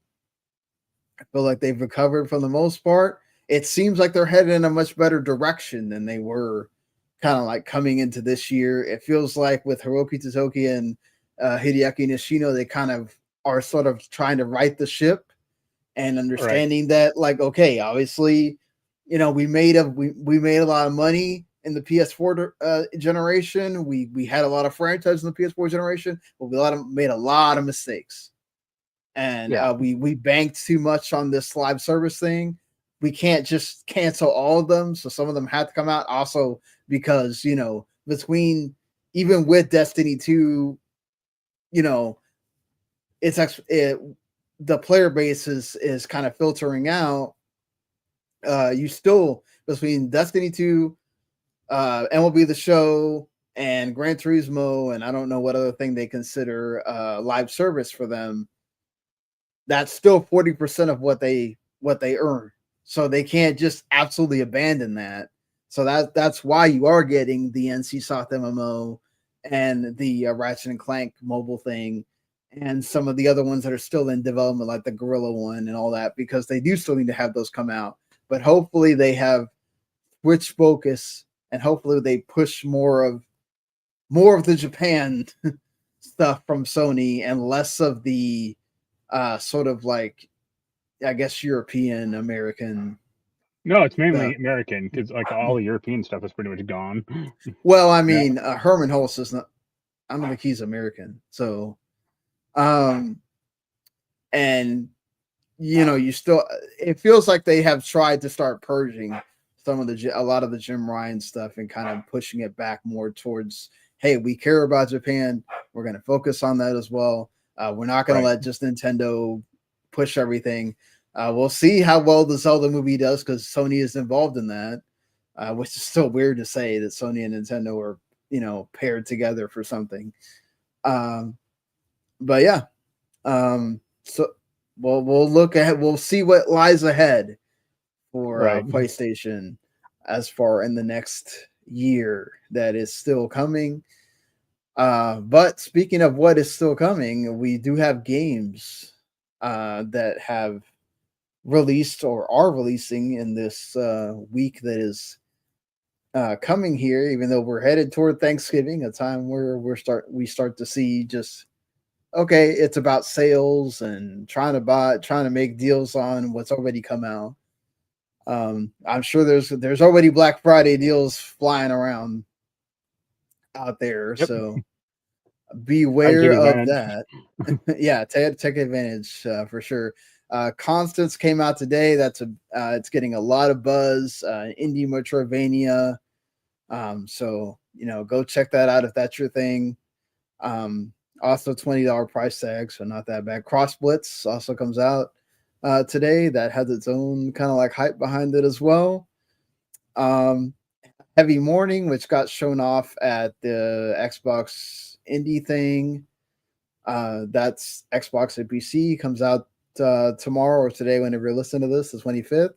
I feel like they've recovered for the most part. It seems like they're headed in a much better direction than they were kind of like coming into this year. It feels like with Hiroki Totoki and Hideaki Nishino, they kind of are sort of trying to right the ship and understanding that, like, okay, obviously, we made a lot of money in the PS4 generation. We had a lot of franchises in the PS4 generation, but we made a lot of mistakes. And we banked too much on this live service thing. We can't just cancel all of them. So some of them had to come out also because, between even with Destiny 2, it's actually the player base is kind of filtering out. You still, between Destiny 2, MLB The Show, and Gran Turismo, and I don't know what other thing they consider live service for them, that's still 40% of what they earn So they can't just absolutely abandon that. So that's why you are getting the NC Soft MMO and the Ratchet and Clank mobile thing, and some of the other ones that are still in development, like the Gorilla one and all that, because they do still need to have those come out. But hopefully they have switched focus, and hopefully they push more of the Japan stuff from Sony and less of the sort of like, I guess, European American. No, it's mainly American because like all the European stuff is pretty much gone. Well, I mean, Herman Hulst is not. I don't think he's American. So, and you still. It feels like they have tried to start purging a lot of the Jim Ryan stuff and kind of pushing it back more towards, hey, we care about Japan. We're going to focus on that as well. We're not going to let just Nintendo push everything. We'll see how well the Zelda movie does because Sony is involved in that, which is still weird to say that Sony and Nintendo are, paired together for something. But yeah, so we'll look ahead. We'll see what lies ahead for PlayStation as far in the next year that is still coming. But speaking of what is still coming, we do have games that have released or are releasing in this week that is coming here, even though we're headed toward Thanksgiving, a time where we start to see just, okay, it's about sales and trying to make deals on what's already come out. I'm sure there's already Black Friday deals flying around out there, so beware of that. Yeah, take advantage for sure. Constance came out today. It's getting a lot of buzz. Indie Metroidvania. So go check that out if that's your thing. Also $20 price tag, so not that bad. Cross Blitz also comes out today. That has its own kind of like hype behind it as well. Heavy Morning, which got shown off at the Xbox Indie thing. That's Xbox and PC, comes out tomorrow or today whenever you're listening to this, the 25th.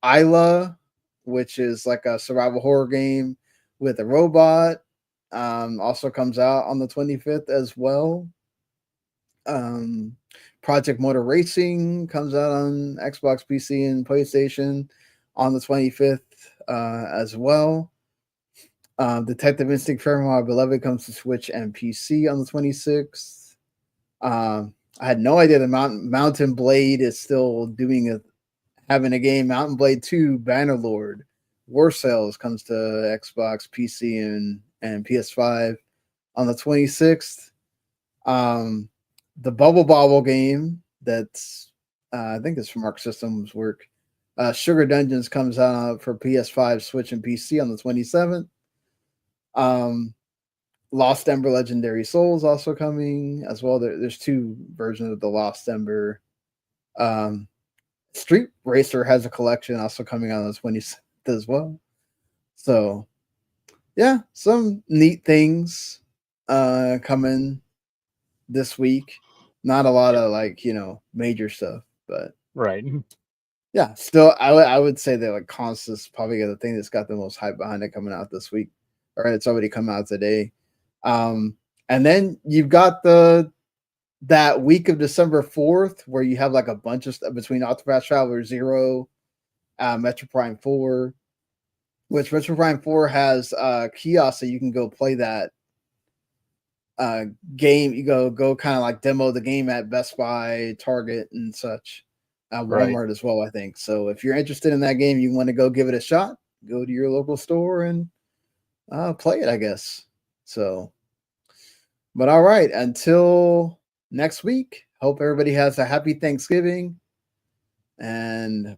Isla, which is like a survival horror game with a robot, also comes out on the 25th as well. Project Motor Racing comes out on Xbox, PC, and PlayStation on the 25th as well. Detective Instinct Fairmont Beloved comes to Switch and PC on the 26th. I had no idea that Mountain Blade is still having a game. Mountain Blade 2 Bannerlord War Sales comes to Xbox, PC, and PS5 on the 26th. The Bubble Bobble game that's I think it's from Arc Systems work. Sugar Dungeons comes out for PS5, Switch, and PC on the 27th. Lost Ember Legendary Souls also coming as well. There's two versions of the Lost Ember. Street Racer has a collection also coming out on the 27th as well. So yeah, some neat things coming this week. Not a lot of major stuff, but yeah, still I would say that like Constance probably the thing that's got the most hype behind it coming out this week. All right, it's already come out today. And then you've got that week of December 4th where you have like a bunch of stuff between Octopath Traveler 0, Metro Prime 4, which Metro Prime 4 has kiosks so you can go play that game. You go kind of like demo the game at Best Buy, Target, and such. Walmart as well, I think. So if you're interested in that game, you want to go give it a shot, go to your local store and play it, I guess. So, but all right, until next week, hope everybody has a happy Thanksgiving, and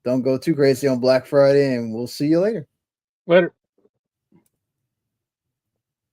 don't go too crazy on Black Friday, and we'll see you later.